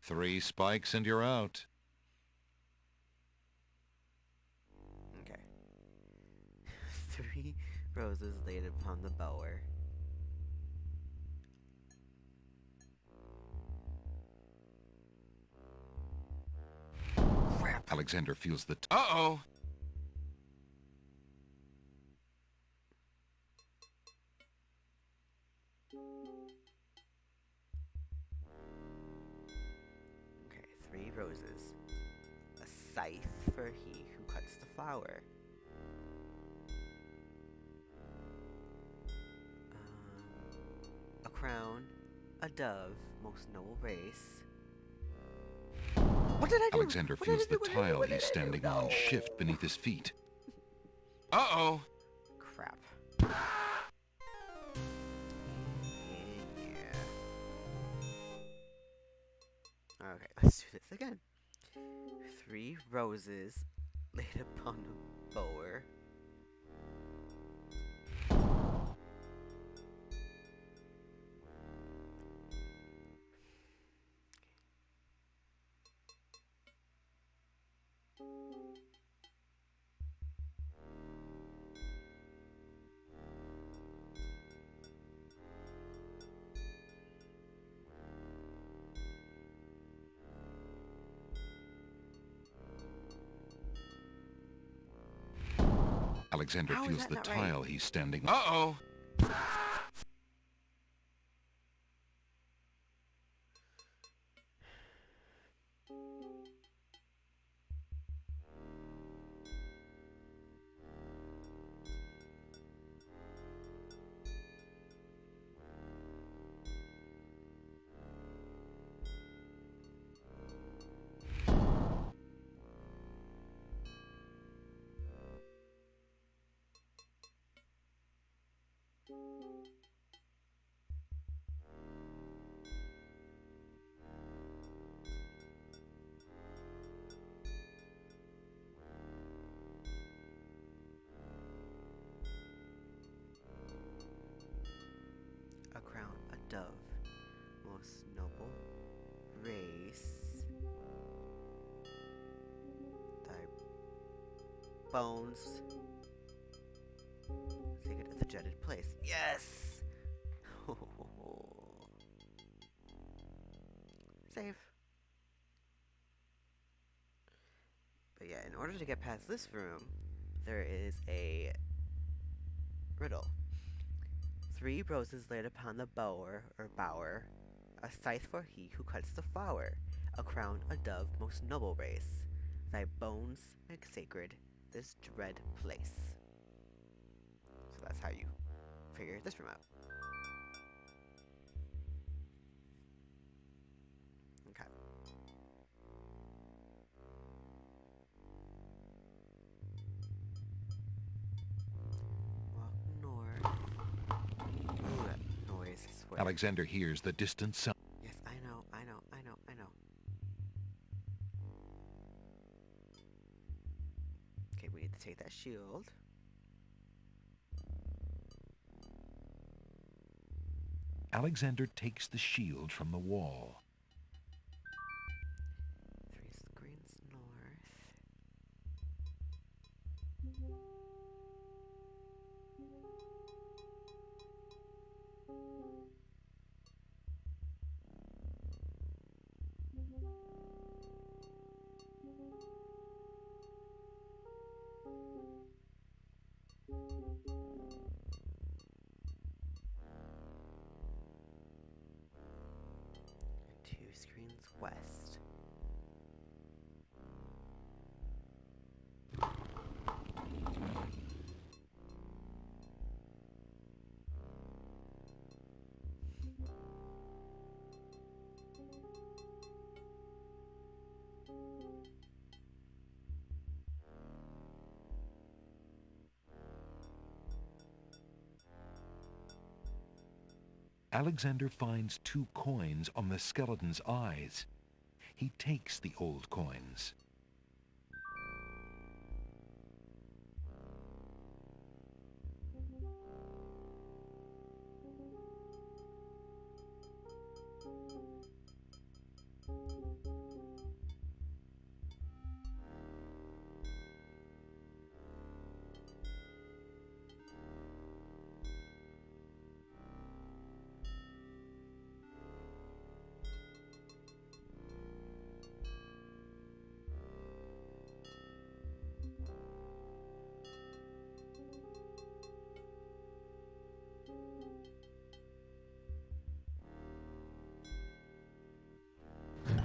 3 spikes and you're out. Okay. 3 roses laid upon the bower. Crap. Alexander feels the Uh-oh. Okay, 3 roses. A scythe for he who cuts the flower. A crown, a dove, most noble race. What did I do? Alexander feels the tile he's standing on shift beneath his feet. Uh-oh. Crap. Yeah. Okay, let's do this again. 3 roses laid upon a bower. Alexander How is feels that the not right? tile he's standing on. Uh-oh. A crown, a dove, most noble race. Thy bones sacred at the dreaded place. Yes! Save. But yeah, in order to get past this room, there is a riddle. 3 roses laid upon the bower, a scythe for he who cuts the flower, a crown, a dove, most noble race. Thy bones make sacred this dread place. So So that's how you figure this room out. Okay. Walk north. Ooh, that noise, I swear. Alexander hears the distant sound. Yes, I know. Okay, we need to take that shield. Alexander takes the shield from the wall. 3 screens north. And 2 screens west. Alexander finds 2 coins on the skeleton's eyes. He takes the old coins.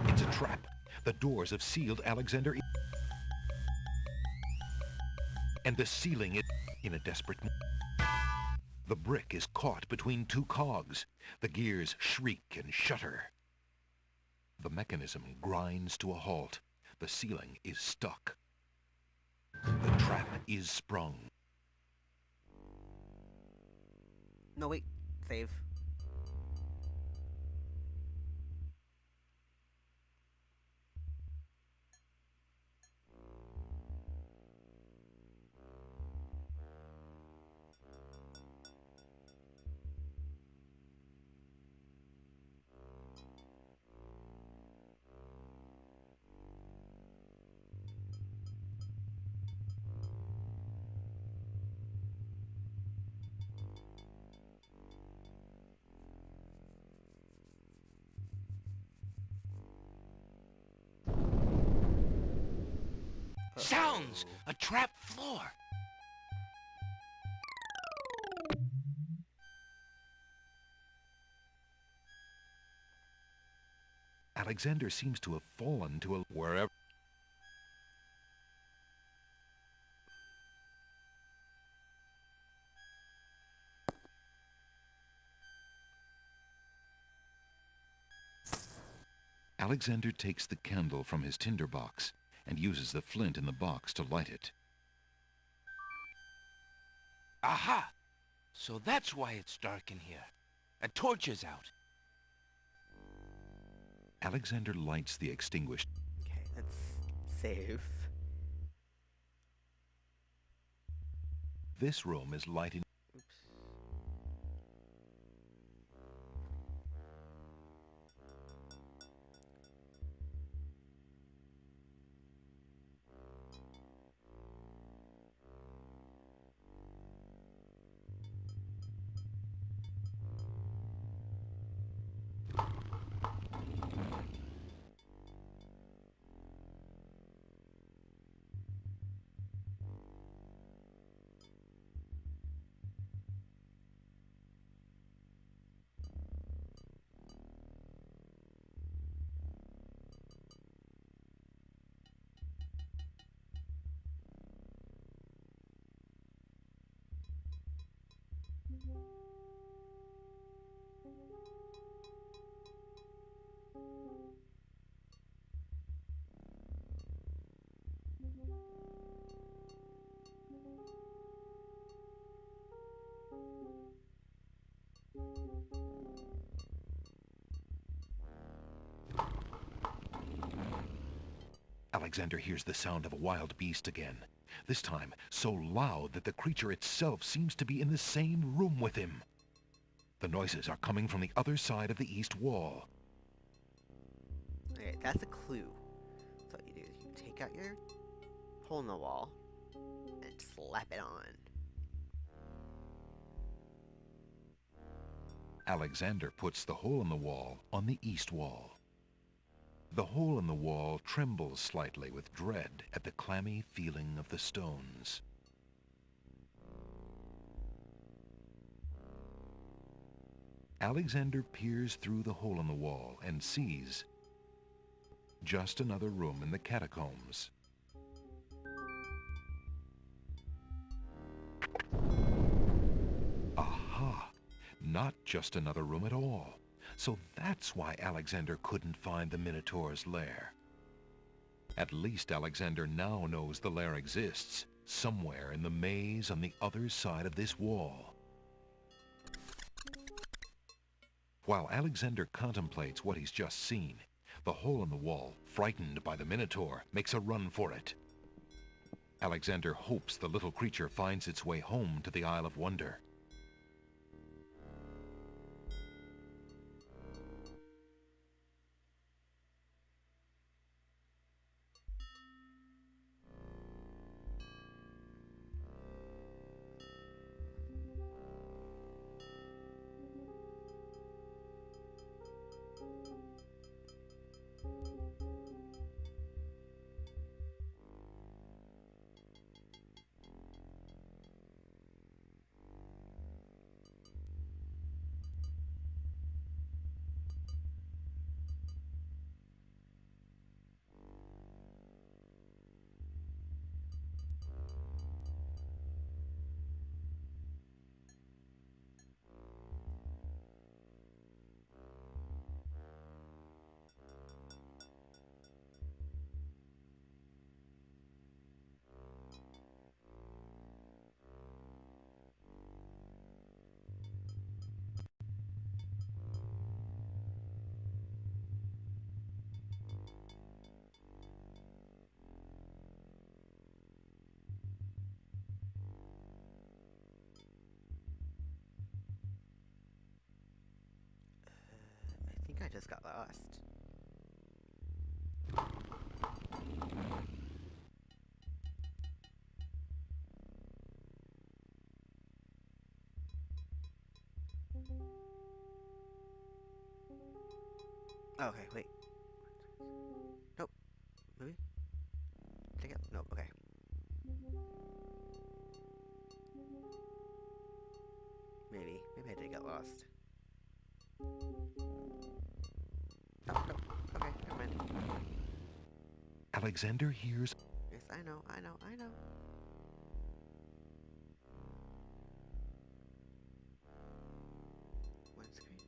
It's a trap. The doors have sealed Alexander in. And the ceiling is in a desperate moment. The brick is caught between 2 cogs. The gears shriek and shudder. The mechanism grinds to a halt. The ceiling is stuck. The trap is sprung. No, wait. Save. Sounds! A trap floor! Alexander seems to have fallen to a wherever. Alexander takes the candle from his tinderbox and uses the flint in the box to light it. Aha! So that's why it's dark in here. A torch is out. Alexander lights the extinguished. Okay, let's save. This room is lighted. Oops. Alexander hears the sound of a wild beast again, this time so loud that the creature itself seems to be in the same room with him. The noises are coming from the other side of the east wall. Okay, that's a clue. So what you do is you take out your hole in the wall and slap it on. Alexander puts the hole in the wall on the east wall. The hole in the wall trembles slightly with dread at the clammy feeling of the stones. Alexander peers through the hole in the wall and sees just another room in the catacombs. Aha! Not just another room at all. So that's why Alexander couldn't find the Minotaur's lair. At least Alexander now knows the lair exists, somewhere in the maze on the other side of this wall. While Alexander contemplates what he's just seen, the hole in the wall, frightened by the Minotaur, makes a run for it. Alexander hopes the little creature finds its way home to the Isle of Wonder. I think I just got lost. Okay, wait. Nope. Maybe? Take it? Nope, okay. Maybe I did get lost. Oh, no. Okay, never mind. Alexander hears... Yes, I know. One screen door.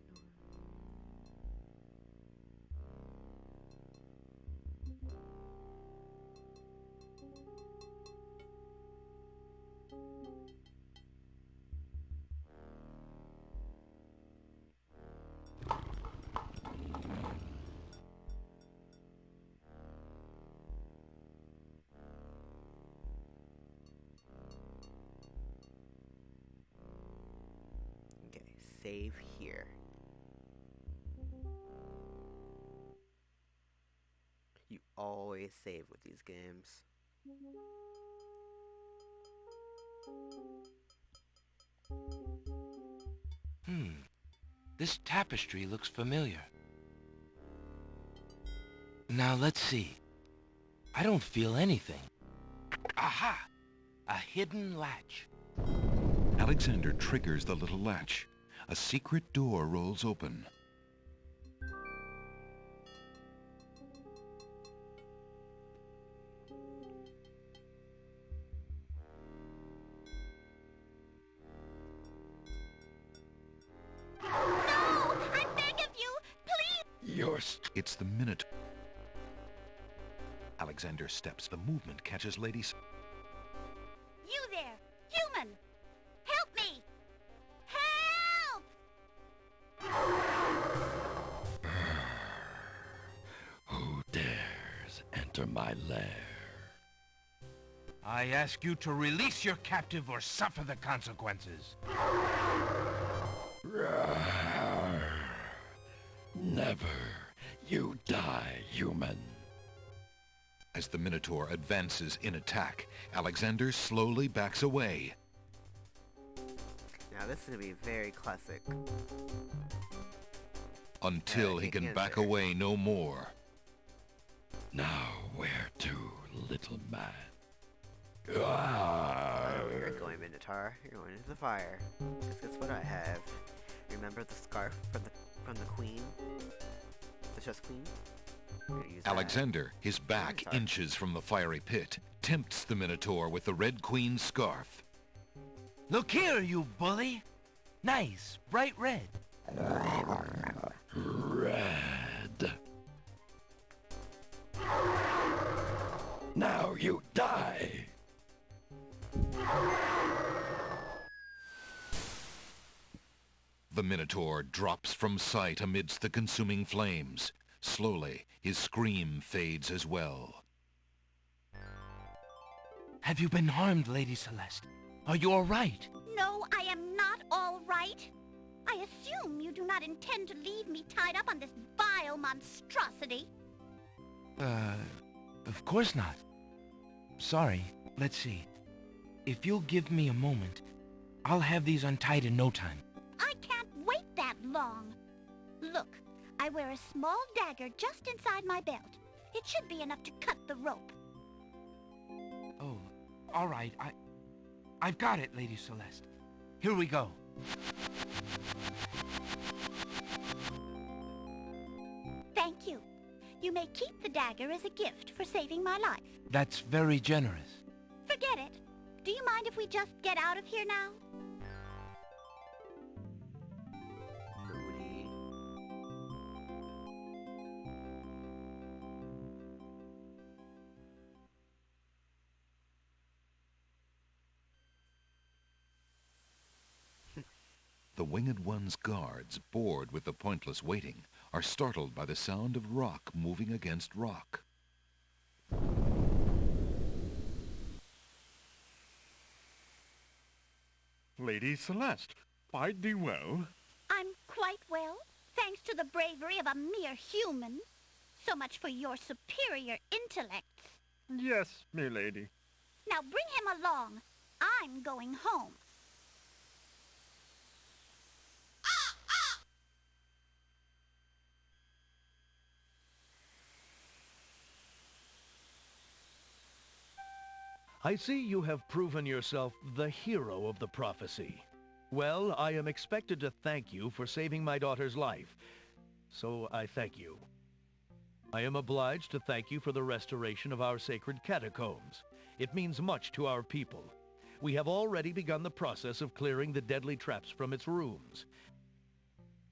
Okay, save here. You always save with these games. This tapestry looks familiar. Now let's see. I don't feel anything. Aha! A hidden latch. Alexander triggers the little latch. A secret door rolls open. It's the Minotaur. Alexander steps. The movement catches Lady... You there! Human! Help me! Help! enter my lair. I ask you to release your captive or suffer the consequences. Rawr. Never. You die, human. As the Minotaur advances in attack, Alexander slowly backs away. Now this is going to be very classic. Until he can back away no more. Now where to, little man? Oh, you're going, Minotaur. You're going into the fire. That's what I have. Remember the scarf from the queen? The chess queen? Alexander, his back inches from the fiery pit, tempts the Minotaur with the Red Queen's scarf. Look here, you bully! Nice, bright red. Red. Now you die! The Minotaur drops from sight amidst the consuming flames. Slowly, his scream fades as well. Have you been harmed, Lady Celeste? Are you all right? No, I am not all right. I assume you do not intend to leave me tied up on this vile monstrosity. Of course not. Sorry, let's see. If you'll give me a moment, I'll have these untied in no time. I can't wait that long. Look, I wear a small dagger just inside my belt. It should be enough to cut the rope. Oh, all right. I've got it, Lady Celeste. Here we go. Thank you. You may keep the dagger as a gift for saving my life. That's very generous. Forget it. Do you mind if we just get out of here now? The Winged One's guards, bored with the pointless waiting, are startled by the sound of rock moving against rock. Lady Celeste, bide thee well. I'm quite well, thanks to the bravery of a mere human. So much for your superior intellects. Yes, milady. Now bring him along. I'm going home. I see you have proven yourself the hero of the prophecy. Well, I am expected to thank you for saving my daughter's life, so I thank you. I am obliged to thank you for the restoration of our sacred catacombs. It means much to our people. We have already begun the process of clearing the deadly traps from its rooms.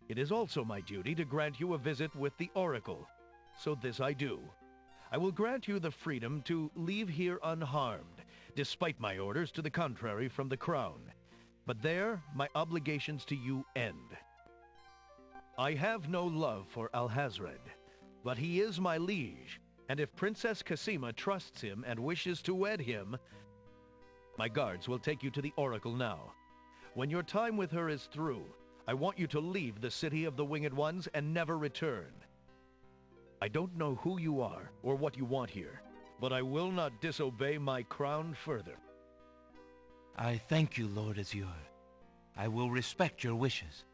It is also my duty to grant you a visit with the Oracle, so this I do. I will grant you the freedom to leave here unharmed, despite my orders to the contrary from the Crown. But there, my obligations to you end. I have no love for Alhazred, but he is my liege, and if Princess Cassima trusts him and wishes to wed him, my guards will take you to the Oracle now. When your time with her is through, I want you to leave the City of the Winged Ones and never return. I don't know who you are or what you want here, but I will not disobey my crown further. I thank you, Lord Azure. I will respect your wishes.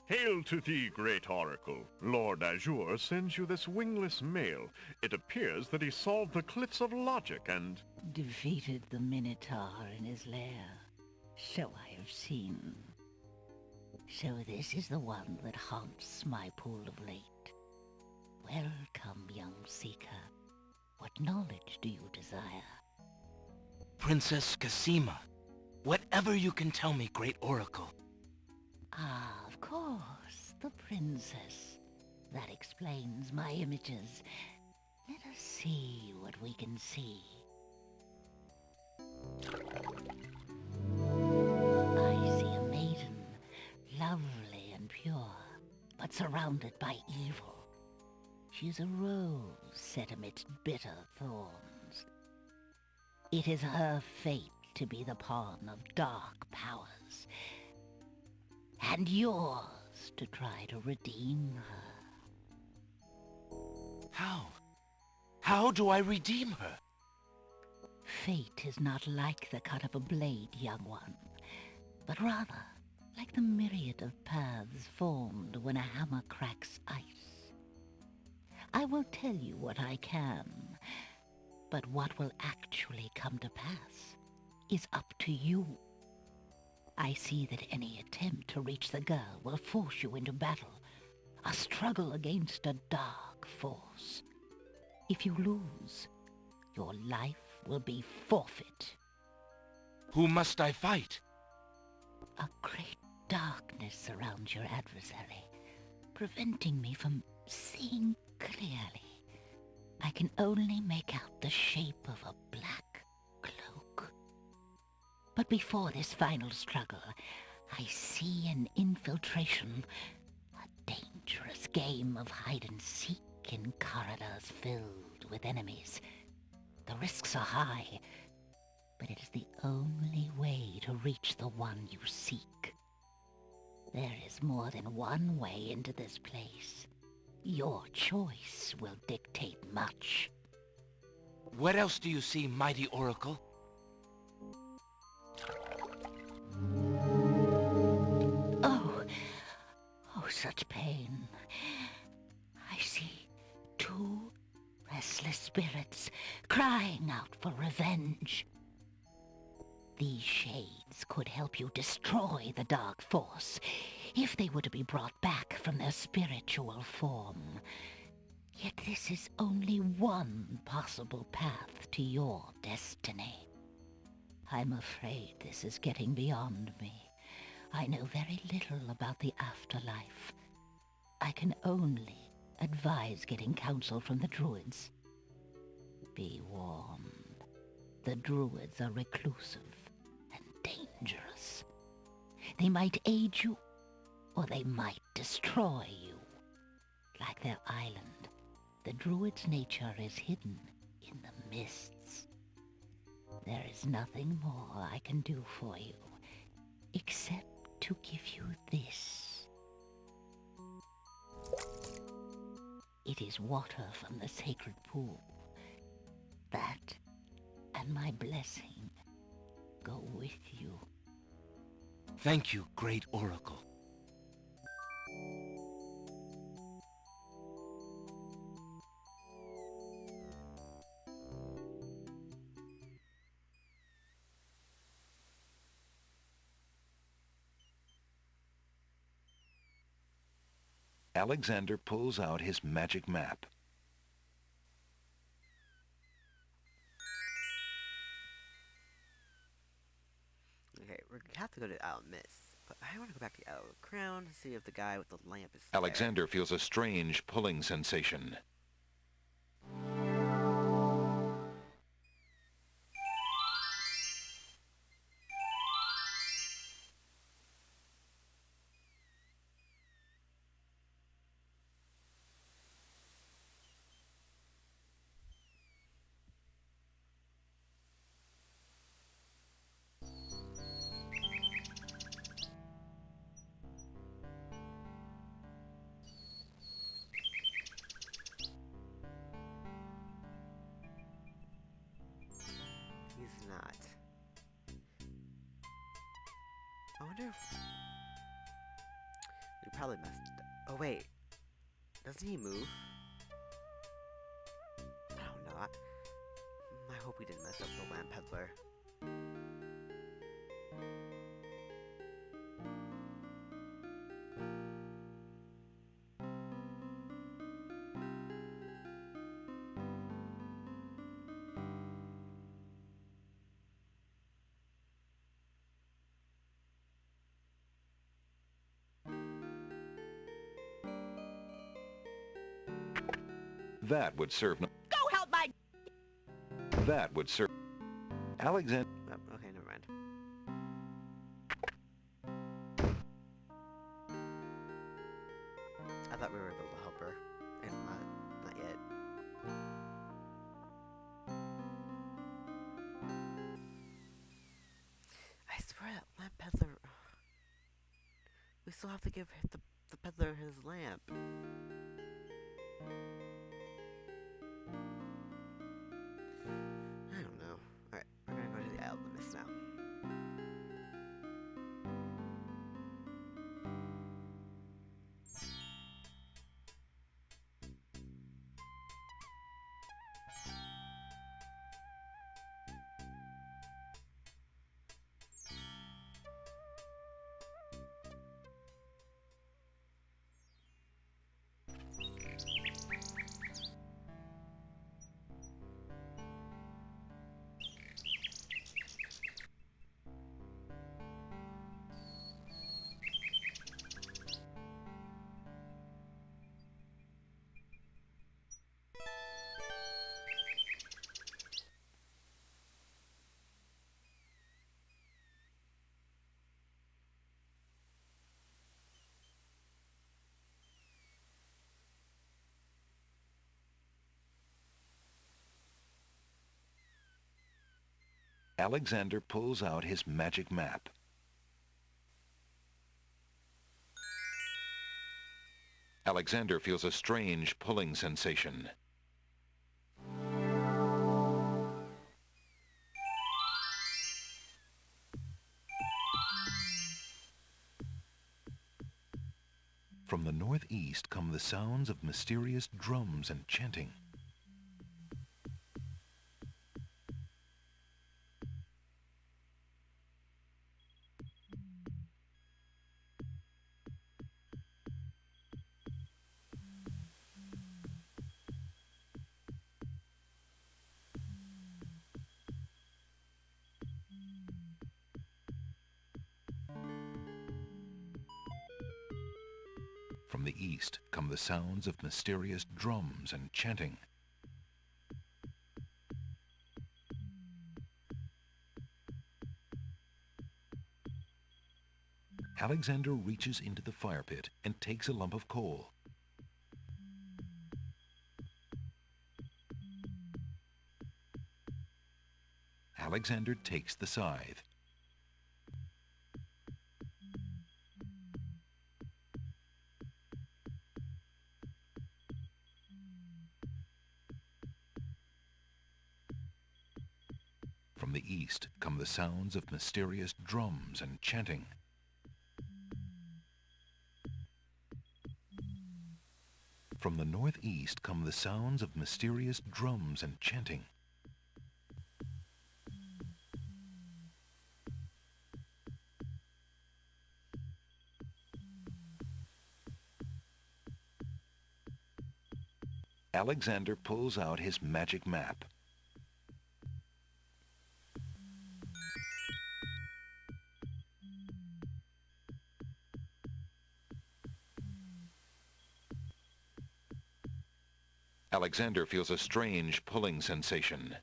Hail to thee, great oracle. Lord Azure sends you this wingless mail. It appears that he solved the cliffs of logic and... defeated the Minotaur in his lair. So I have seen. So this is the one that haunts my pool of late. Welcome, young seeker. What knowledge do you desire? Princess Cassima, whatever you can tell me, great oracle. Ah, of course, the princess. That explains my images. Let us see what we can see. surrounded by evil. She's a rose set amidst bitter thorns. It is her fate to be the pawn of dark powers, and yours to try to redeem her. How? How do I redeem her? Fate is not like the cut of a blade, young one, but rather like the myriad of paths formed when a hammer cracks ice. I will tell you what I can, but what will actually come to pass is up to you. I see that any attempt to reach the girl will force you into battle, a struggle against a dark force. If you lose, your life will be forfeit. Who must I fight? A great darkness surrounds your adversary, preventing me from seeing clearly. I can only make out the shape of a black cloak. But before this final struggle, I see an infiltration, a dangerous game of hide-and-seek in corridors filled with enemies. The risks are high, but it is the only way to reach the one you seek. There is more than one way into this place. Your choice will dictate much. What else do you see, mighty Oracle? Oh, such pain. I see two restless spirits crying out for revenge. These shades could help you destroy the dark force if they were to be brought back from their spiritual form. Yet this is only one possible path to your destiny. I'm afraid this is getting beyond me. I know very little about the afterlife. I can only advise getting counsel from the druids. Be warned. The druids are reclusive and dangerous. They might aid you, or they might destroy you. Like their island, the druid's nature is hidden in the mists. There is nothing more I can do for you, except to give you this. It is water from the sacred pool. That and my blessing go with you. Thank you, great Oracle. Alexander pulls out his magic map. Okay, we have to go to Isle Miss, but I want to go back to Isle Crown to see if the guy with the lamp is Alexander feels a strange pulling sensation. He's not. I wonder if... We probably messed up. Oh, wait. Doesn't he move? No, not. I hope we didn't mess up the lamp peddler. That would serve no... Go help my... That would serve... Alexander... Oh, okay, never mind. I still have to give the peddler his lamp. I don't know. Alright, we're gonna go to the Isle of the Mist now. Alexander pulls out his magic map. Alexander feels a strange pulling sensation. From the northeast come the sounds of mysterious drums and chanting. From the east come the sounds of mysterious drums and chanting. Alexander reaches into the fire pit and takes a lump of coal. Alexander takes the scythe. From the east come the sounds of mysterious drums and chanting. From the northeast come the sounds of mysterious drums and chanting. Alexander pulls out his magic map. Alexander feels a strange pulling sensation.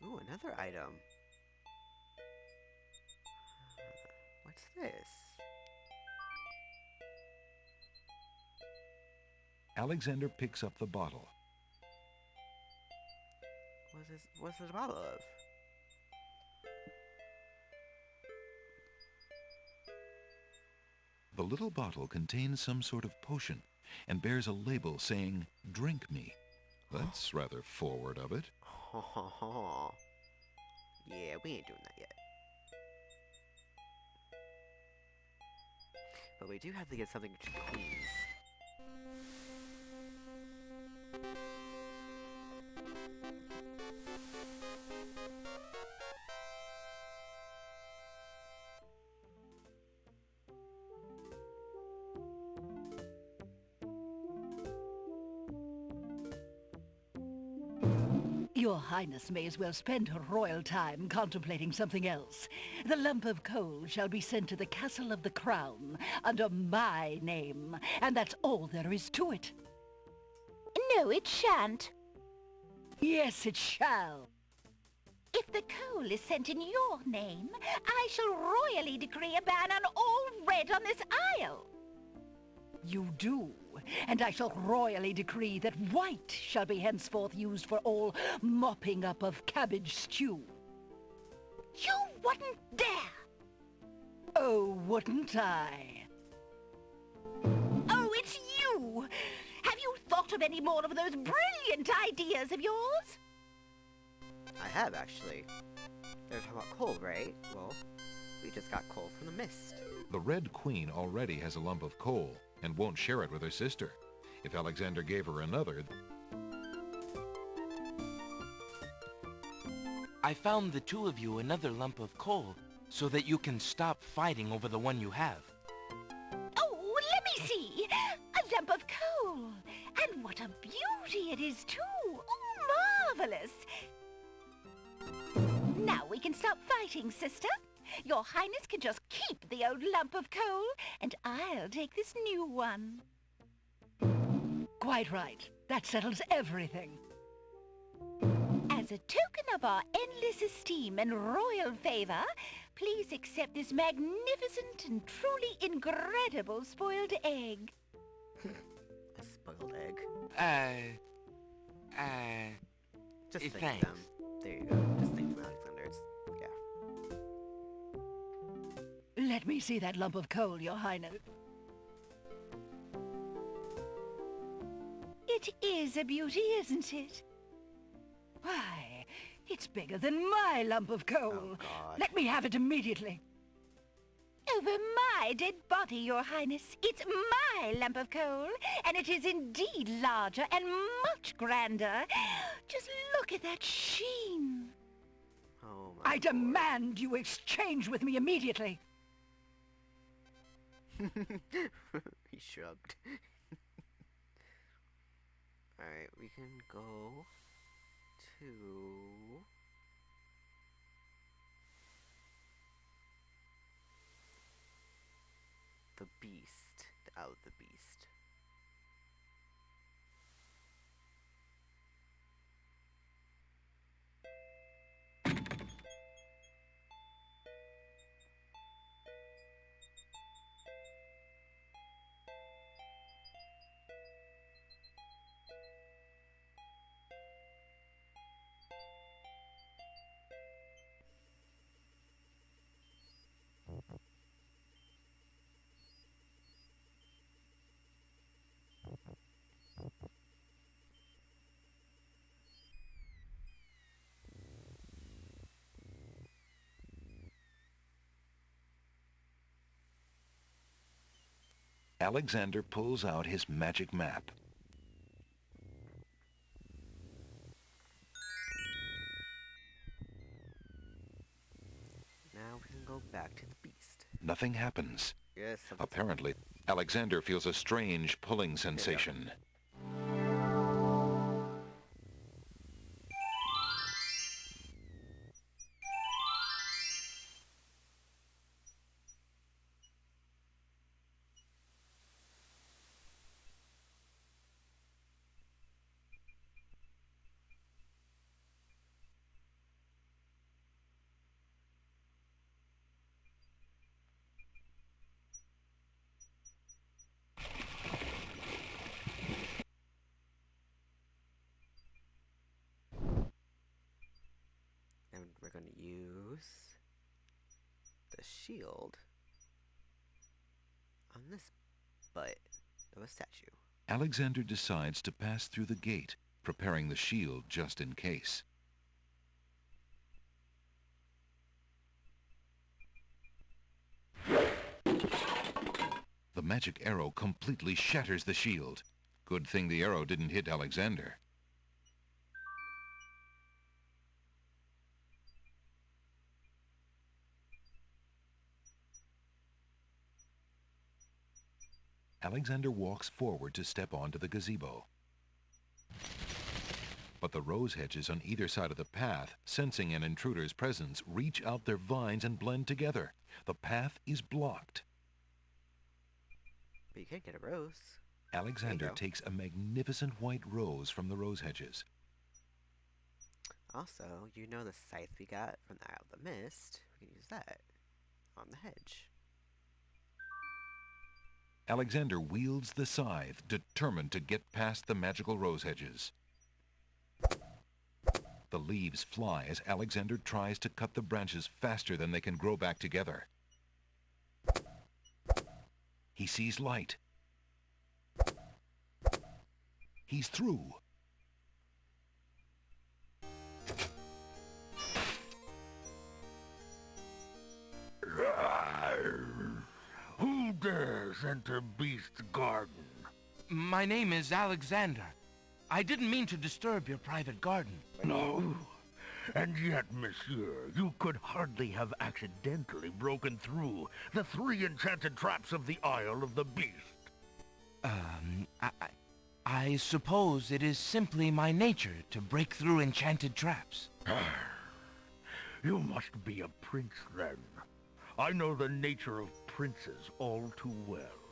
Ooh, another item. What's this? Alexander picks up the bottle. What's it a bottle of? The little bottle contains some sort of potion and bears a label saying, "Drink me." That's rather forward of it. Yeah, we ain't doing that yet. But we do have to get something to Queens. Your Highness may as well spend her royal time contemplating something else. The lump of coal shall be sent to the Castle of the Crown under my name, and that's all there is to it. No, it shan't. Yes, it shall. If the coal is sent in your name, I shall royally decree a ban on all red on this isle. You do, and I shall royally decree that white shall be henceforth used for all mopping up of cabbage stew. You wouldn't dare! Oh, wouldn't I? Oh, it's you! Have you thought of any more of those brilliant ideas of yours? I have, actually. They're talking about coal, right? Well, we just got coal from the mist. The Red Queen already has a lump of coal and won't share it with her sister. If Alexander gave her another... I found the two of you another lump of coal so that you can stop fighting over the one you have. Oh, let me see! A lump of coal! And what a beauty it is, too! Oh, marvelous! Now we can stop fighting, sister. Your Highness can just keep the old lump of coal, and I'll take this new one. Quite right. That settles everything. As a token of our endless esteem and royal favor, please accept this magnificent and truly incredible spoiled egg. A spoiled egg? Just think thanks. them. There you go. Just think them, Alexander. It's, yeah. Let me see that lump of coal, Your Highness. It is a beauty, isn't it? Why, it's bigger than my lump of coal. Oh, God. Let me have it immediately. Over my dead body, Your Highness. It's my lump of coal, and it is indeed larger and much grander. Just look at that sheen. Oh, my I demand you exchange with me immediately. He shrugged. Alright, we can go to... the Beast. The Isle of the Beast. Alexander pulls out his magic map. Now we can go back to the Beast. Nothing happens. Yes. Apparently, Alexander feels a strange pulling sensation. And we're going to use the shield on this butt of a statue. Alexander decides to pass through the gate, preparing the shield just in case. The magic arrow completely shatters the shield. Good thing the arrow didn't hit Alexander. Alexander walks forward to step onto the gazebo. But the rose hedges on either side of the path, sensing an intruder's presence, reach out their vines and blend together. The path is blocked. But you can't get a rose. Alexander takes a magnificent white rose from the rose hedges. Also, you know the scythe we got from the Isle of the Mist. We can use that on the hedge. Alexander wields the scythe, determined to get past the magical rose hedges. The leaves fly as Alexander tries to cut the branches faster than they can grow back together. He sees light. He's through. Who dares enter Beast's garden? My name is Alexander. I didn't mean to disturb your private garden. No. And yet, monsieur, you could hardly have accidentally broken through the 3 enchanted traps of the Isle of the Beast. I suppose it is simply my nature to break through enchanted traps. You must be a prince, then. I know the nature of princes all too well.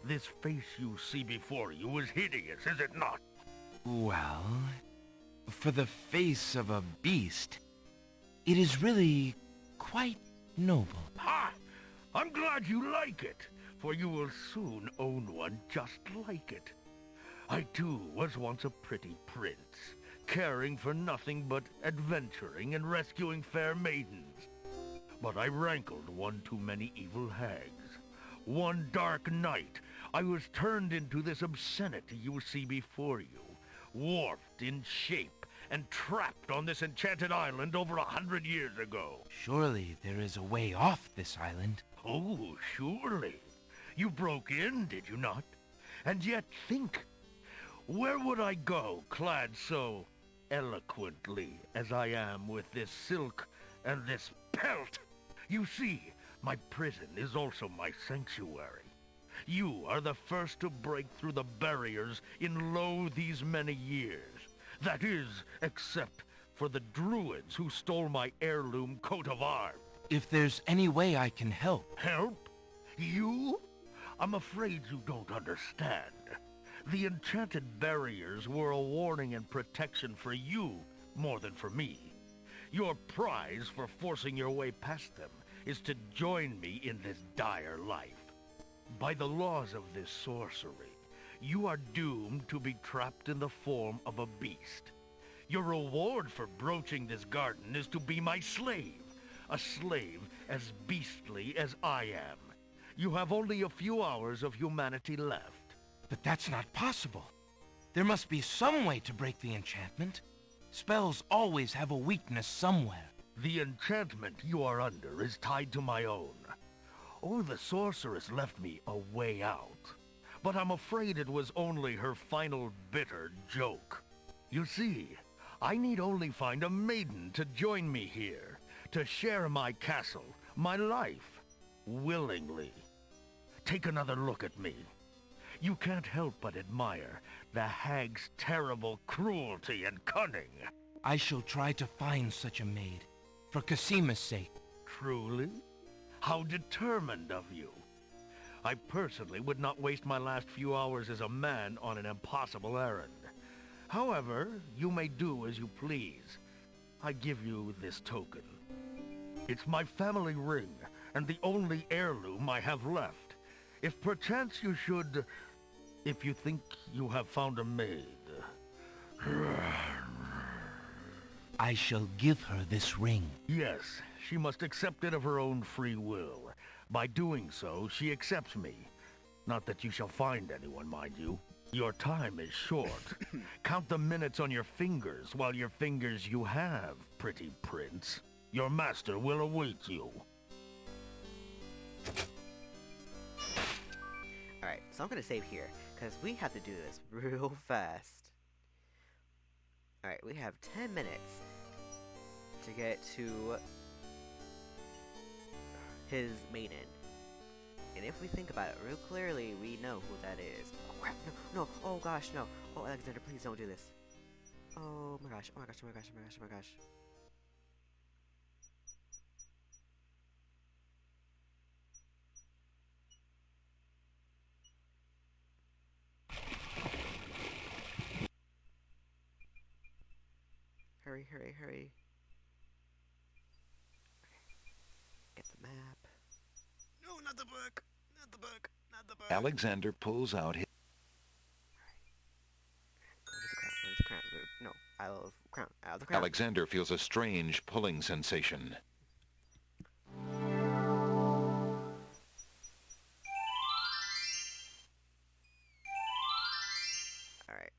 This face you see before you is hideous, is it not? Well, for the face of a beast, it is really quite noble. Ha! I'm glad you like it, for you will soon own one just like it. I too was once a pretty prince, caring for nothing but adventuring and rescuing fair maidens. But I rankled one too many evil hags. One dark night, I was turned into this obscenity you see before you, warped in shape and trapped on this enchanted island over 100 years ago. Surely there is a way off this island. Oh, surely. You broke in, did you not? And yet think, where would I go clad so eloquently as I am with this silk and this pelt? You see, my prison is also my sanctuary. You are the first to break through the barriers in lo these many years. That is, except for the druids who stole my heirloom coat of arms. If there's any way I can help. Help? You? I'm afraid you don't understand. The enchanted barriers were a warning and protection for you more than for me. Your prize for forcing your way past them is to join me in this dire life. By the laws of this sorcery, you are doomed to be trapped in the form of a beast. Your reward for broaching this garden is to be my slave, a slave as beastly as I am. You have only a few hours of humanity left. But that's not possible. There must be some way to break the enchantment. Spells always have a weakness somewhere. The enchantment you are under is tied to my own. Oh, the sorceress left me a way out. But I'm afraid it was only her final bitter joke. You see, I need only find a maiden to join me here, to share my castle, my life, willingly. Take another look at me. You can't help but admire the hag's terrible cruelty and cunning. I shall try to find such a maid, for Casima's sake. Truly? How determined of you. I personally would not waste my last few hours as a man on an impossible errand. However, you may do as you please. I give you this token. It's my family ring, and the only heirloom I have left. If perchance you should... if you think you have found a maid... I shall give her this ring. Yes, she must accept it of her own free will. By doing so, she accepts me. Not that you shall find anyone, mind you. Your time is short. Count the minutes on your fingers while your fingers you have, pretty prince. Your master will await you. Alright, so I'm gonna save here, because we have to do this real fast. Alright, we have 10 minutes to get to his maiden. And if we think about it real clearly, we know who that is. Oh crap, no, no, oh gosh, no. Oh, Alexander, please don't do this. Oh my gosh, oh my gosh, oh my gosh, oh my gosh, oh my gosh. Hurry, hurry, hurry. Okay. Get the map. No, not the book! Not the book! Not the book! Alexander pulls out his... Go to the crown, go to the crown. No, Isle of Crown, Isle of the Crown. Alexander feels a strange pulling sensation. Alright.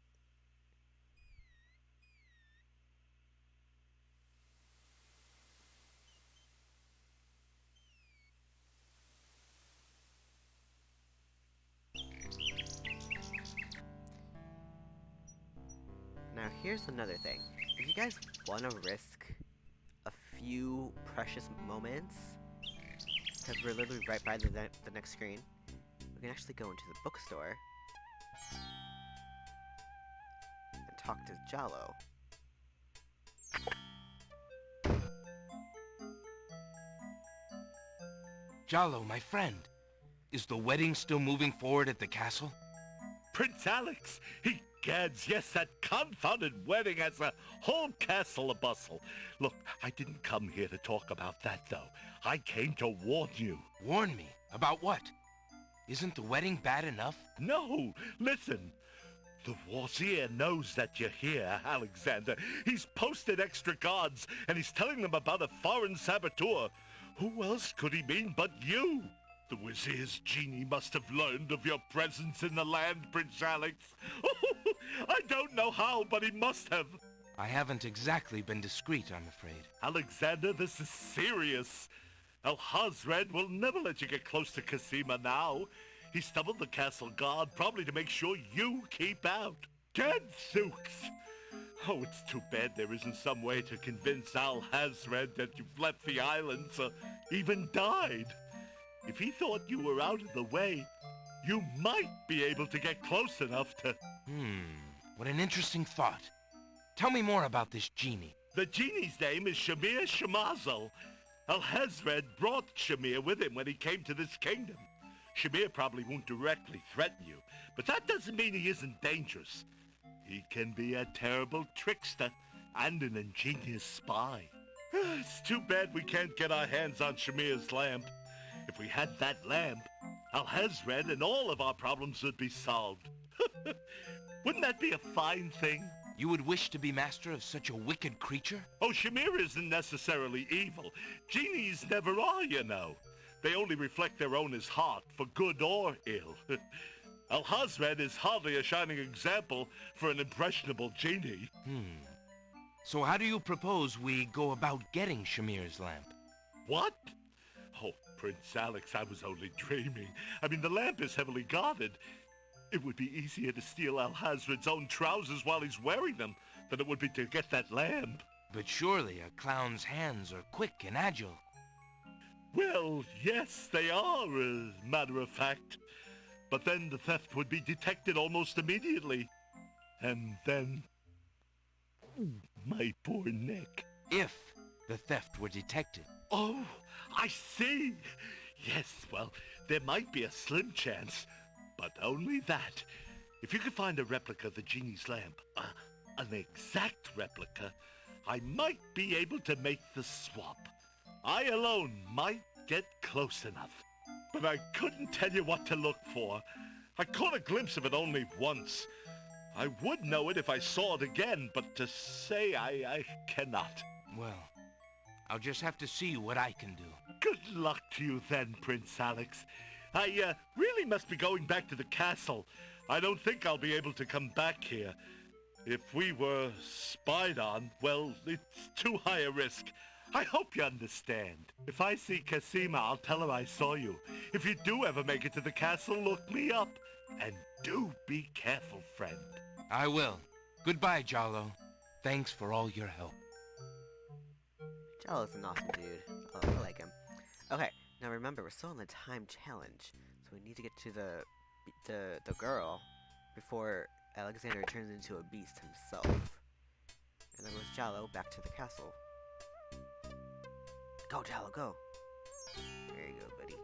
Now here's another thing. If you guys want to risk a few precious moments, because we're literally right by the next screen, we can actually go into the bookstore and talk to Jallo. Jallo, my friend, is the wedding still moving forward at the castle? Prince Alex, egads, yes, that confounded wedding has a whole castle a-bustle. Look, I didn't come here to talk about that, though. I came to warn you. Warn me? About what? Isn't the wedding bad enough? No, listen. The Wazir knows that you're here, Alexander. He's posted extra guards, and he's telling them about a foreign saboteur. Who else could he mean but you? The Wazir's genie must have learned of your presence in the land, Prince Alex. I don't know how, but he must have. I haven't exactly been discreet, I'm afraid. Alexander, this is serious. Al-Hazred will never let you get close to Casima now. He stumbled the castle guard, probably to make sure you keep out. Gadzooks! Oh, it's too bad there isn't some way to convince Al-Hazred that you've left the islands or even died. If he thought you were out of the way, you might be able to get close enough to... What an interesting thought. Tell me more about this genie. The genie's name is Shamir Shamazel. Al-Hazred brought Shamir with him when he came to this kingdom. Shamir probably won't directly threaten you, but that doesn't mean he isn't dangerous. He can be a terrible trickster and an ingenious spy. It's too bad we can't get our hands on Shamir's lamp. If we had that lamp, Al-Hazred and all of our problems would be solved. Wouldn't that be a fine thing? You would wish to be master of such a wicked creature? Oh, Shamir isn't necessarily evil. Genies never are, you know. They only reflect their owner's heart, for good or ill. Al-Hazred is hardly a shining example for an impressionable genie. So how do you propose we go about getting Shamir's lamp? What? Oh, Prince Alex, I was only dreaming. I mean, the lamp is heavily guarded. It would be easier to steal Al-Hazred's own trousers while he's wearing them than it would be to get that lamp. But surely a clown's hands are quick and agile. Well, yes, they are, as a matter of fact. But then the theft would be detected almost immediately. And then... my poor neck. If the theft were detected. Oh, I see. Yes, well, there might be a slim chance. But only that. If you could find a replica of the genie's lamp, an exact replica, I might be able to make the swap. I alone might get close enough. But I couldn't tell you what to look for. I caught a glimpse of it only once. I would know it if I saw it again, but to say I cannot. Well, I'll just have to see what I can do. Good luck to you then, Prince Alex. I really must be going back to the castle. I don't think I'll be able to come back here. If we were spied on, well, it's too high a risk. I hope you understand. If I see Casima, I'll tell her I saw you. If you do ever make it to the castle, look me up. And do be careful, friend. I will. Goodbye, Jallo. Thanks for all your help. Jallo's an awesome dude. I like him. Okay, now remember, we're still in the time challenge, so we need to get to the girl before Alexander turns into a beast himself. And then goes Jallo back to the castle. Go, Jallo, go! There you go, buddy.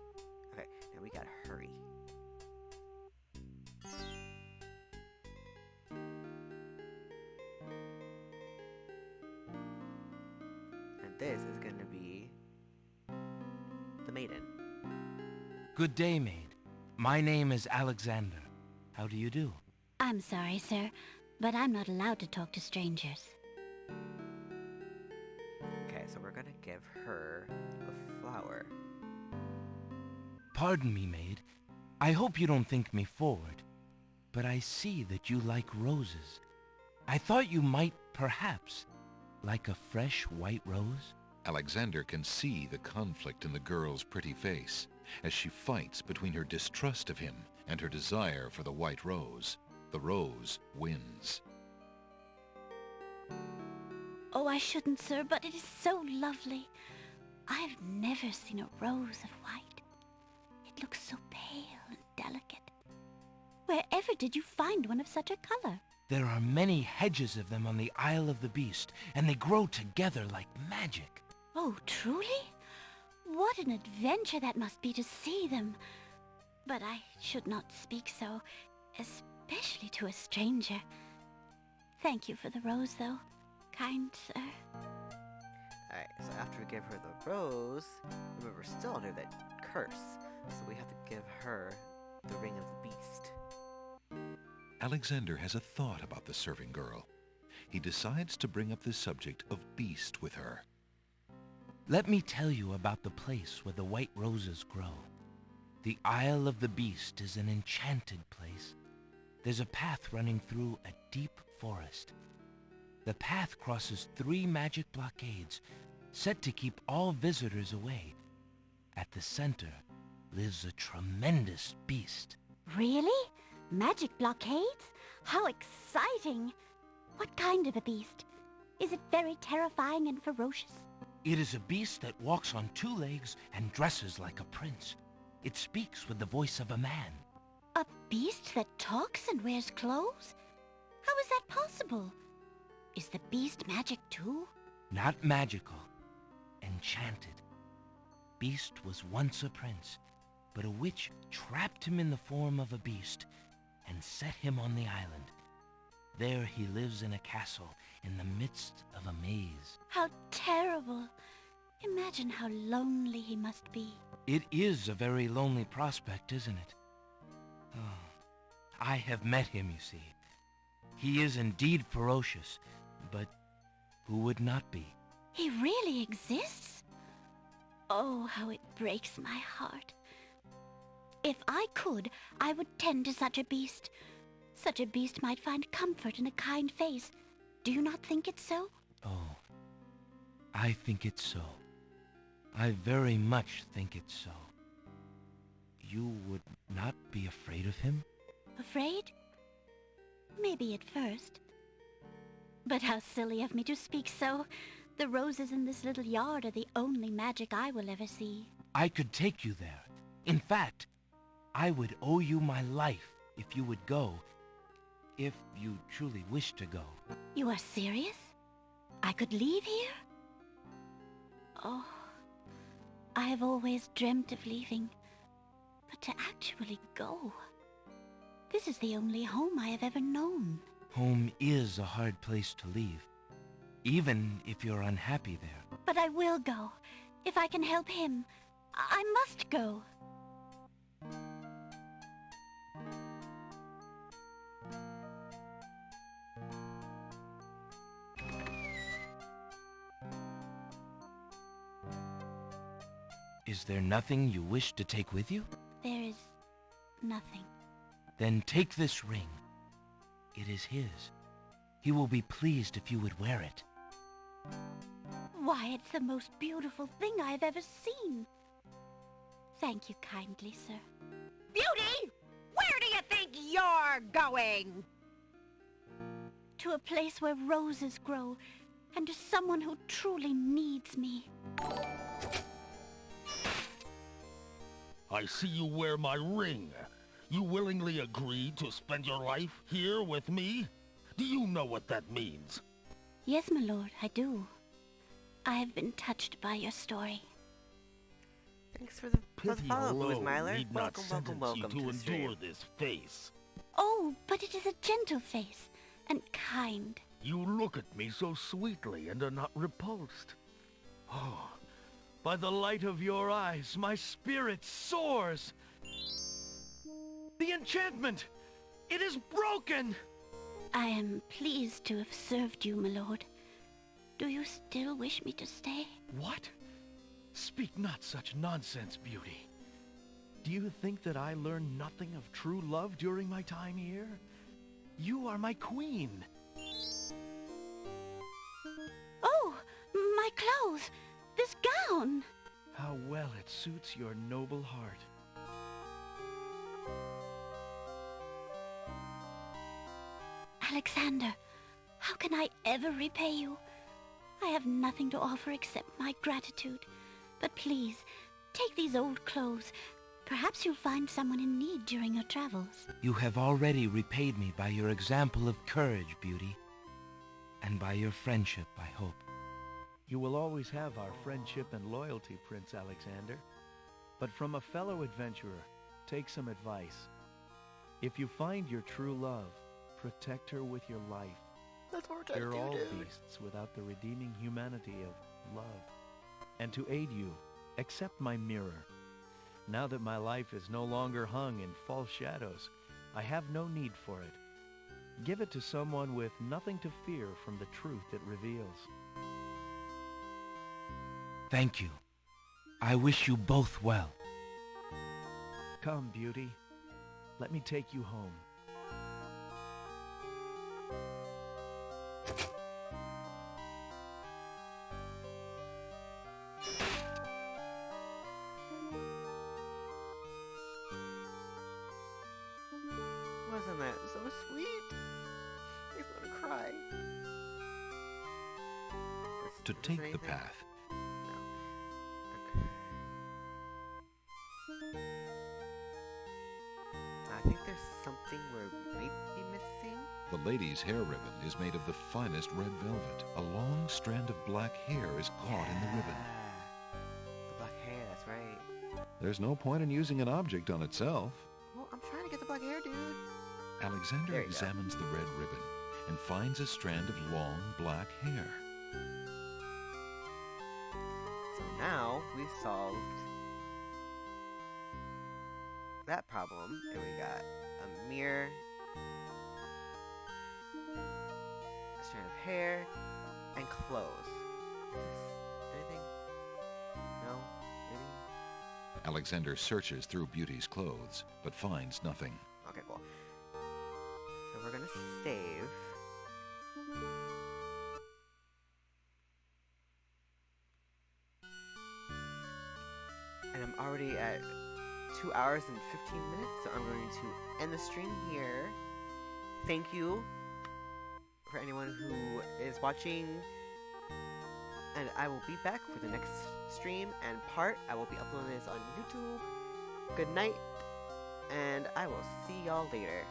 Okay, now we gotta hurry. And this is gonna be the maiden. Good day, maid. My name is Alexander. How do you do? I'm sorry, sir, but I'm not allowed to talk to strangers. Okay, so we're gonna give her a flower. Pardon me, maid. I hope you don't think me forward, but I see that you like roses. I thought you might, perhaps, like a fresh white rose. Alexander can see the conflict in the girl's pretty face as she fights between her distrust of him and her desire for the white rose. The rose wins. Oh, I shouldn't, sir, but it is so lovely. I've never seen a rose of white. It looks so pale and delicate. Wherever did you find one of such a color? There are many hedges of them on the Isle of the Beast, and they grow together like magic. Oh, truly? What an adventure that must be to see them. But I should not speak so, especially to a stranger. Thank you for the rose, though, kind sir. Alright, so after we give her the rose, remember, we're still under that curse, so we have to give her the ring of the beast. Alexander has a thought about the serving girl. He decides to bring up the subject of beast with her. Let me tell you about the place where the white roses grow. The Isle of the Beast is an enchanted place. There's a path running through a deep forest. The path crosses 3 magic blockades, set to keep all visitors away. At the center lives a tremendous beast. Really? Magic blockades? How exciting! What kind of a beast? Is it very terrifying and ferocious? It is a beast that walks on 2 legs and dresses like a prince. It speaks with the voice of a man. A beast that talks and wears clothes? How is that possible? Is the beast magic too? Not magical. Enchanted. Beast was once a prince, but a witch trapped him in the form of a beast and set him on the island. There he lives in a castle in the midst of a maze. How terrible! Imagine how lonely he must be. It is a very lonely prospect, isn't it? Oh, I have met him, you see. He is indeed ferocious, but who would not be? He really exists? Oh, how it breaks my heart. If I could, I would tend to such a beast. Such a beast might find comfort in a kind face. Do you not think it so? Oh, I think it's so. I very much think it's so. You would not be afraid of him? Afraid? Maybe at first. But how silly of me to speak so. The roses in this little yard are the only magic I will ever see. I could take you there. In fact, I would owe you my life if you would go. If you truly wish to go. You are serious? I could leave here? Oh, I have always dreamt of leaving. But to actually go... This is the only home I have ever known. Home is a hard place to leave, even if you're unhappy there. But I will go. If I can help him, I must go. Is there nothing you wish to take with you? There is nothing. Then take this ring. It is his. He will be pleased if you would wear it. Why, it's the most beautiful thing I have ever seen. Thank you kindly, sir. Beauty! Where do you think you're going? To a place where roses grow, and to someone who truly needs me. I see you wear my ring. You willingly agreed to spend your life here with me? Do you know what that means? Yes, my lord, I do. I have been touched by your story. Thanks for the Pity follow, Booze alone Myler. need not Welcome sentence you to to the stream. endure this face. Oh, but it is a gentle face, and kind. You look at me so sweetly and are not repulsed. Oh, by the light of your eyes, my spirit soars. The enchantment! It is broken! I am pleased to have served you, my lord. Do you still wish me to stay? What? Speak not such nonsense, Beauty. Do you think that I learned nothing of true love during my time here? You are my queen. Oh, my clothes! This gown! How well it suits your noble heart. Alexander, how can I ever repay you? I have nothing to offer except my gratitude. But please, take these old clothes. Perhaps you'll find someone in need during your travels. You have already repaid me by your example of courage, Beauty. And by your friendship, I hope. You will always have our friendship and loyalty, Prince Alexander. But from a fellow adventurer, take some advice. If you find your true love, protect her with your life. That's what We're all beasts without the redeeming humanity of love. And to aid you, accept my mirror. Now that my life is no longer hung in false shadows, I have no need for it. Give it to someone with nothing to fear from the truth it reveals. Thank you. I wish you both well. Come, Beauty. Let me take you home. Wasn't that so sweet? Makes me want to cry. To Is take the anything? path, No. Okay. I think there's something we might be missing. the lady's hair ribbon is made of the finest red velvet. A long strand of black hair is caught in the ribbon. The black hair, that's right. There's no point in using an object on itself. Well, I'm trying to get the black hair, dude. Alexander There you go. examines the red ribbon and finds a strand of long black hair. So now we've solved that problem, and we got a mirror, a strand of hair, and clothes. Is this anything? No? Maybe? Alexander searches through Beauty's clothes, but finds nothing. Okay, cool. So we're gonna save. And I'm already at 2 hours and 15 minutes, so I'm going to end the stream here. Thank you for anyone who is watching, and I will be back for the next stream and part. I will be uploading this on YouTube. Good night, and I will see y'all later.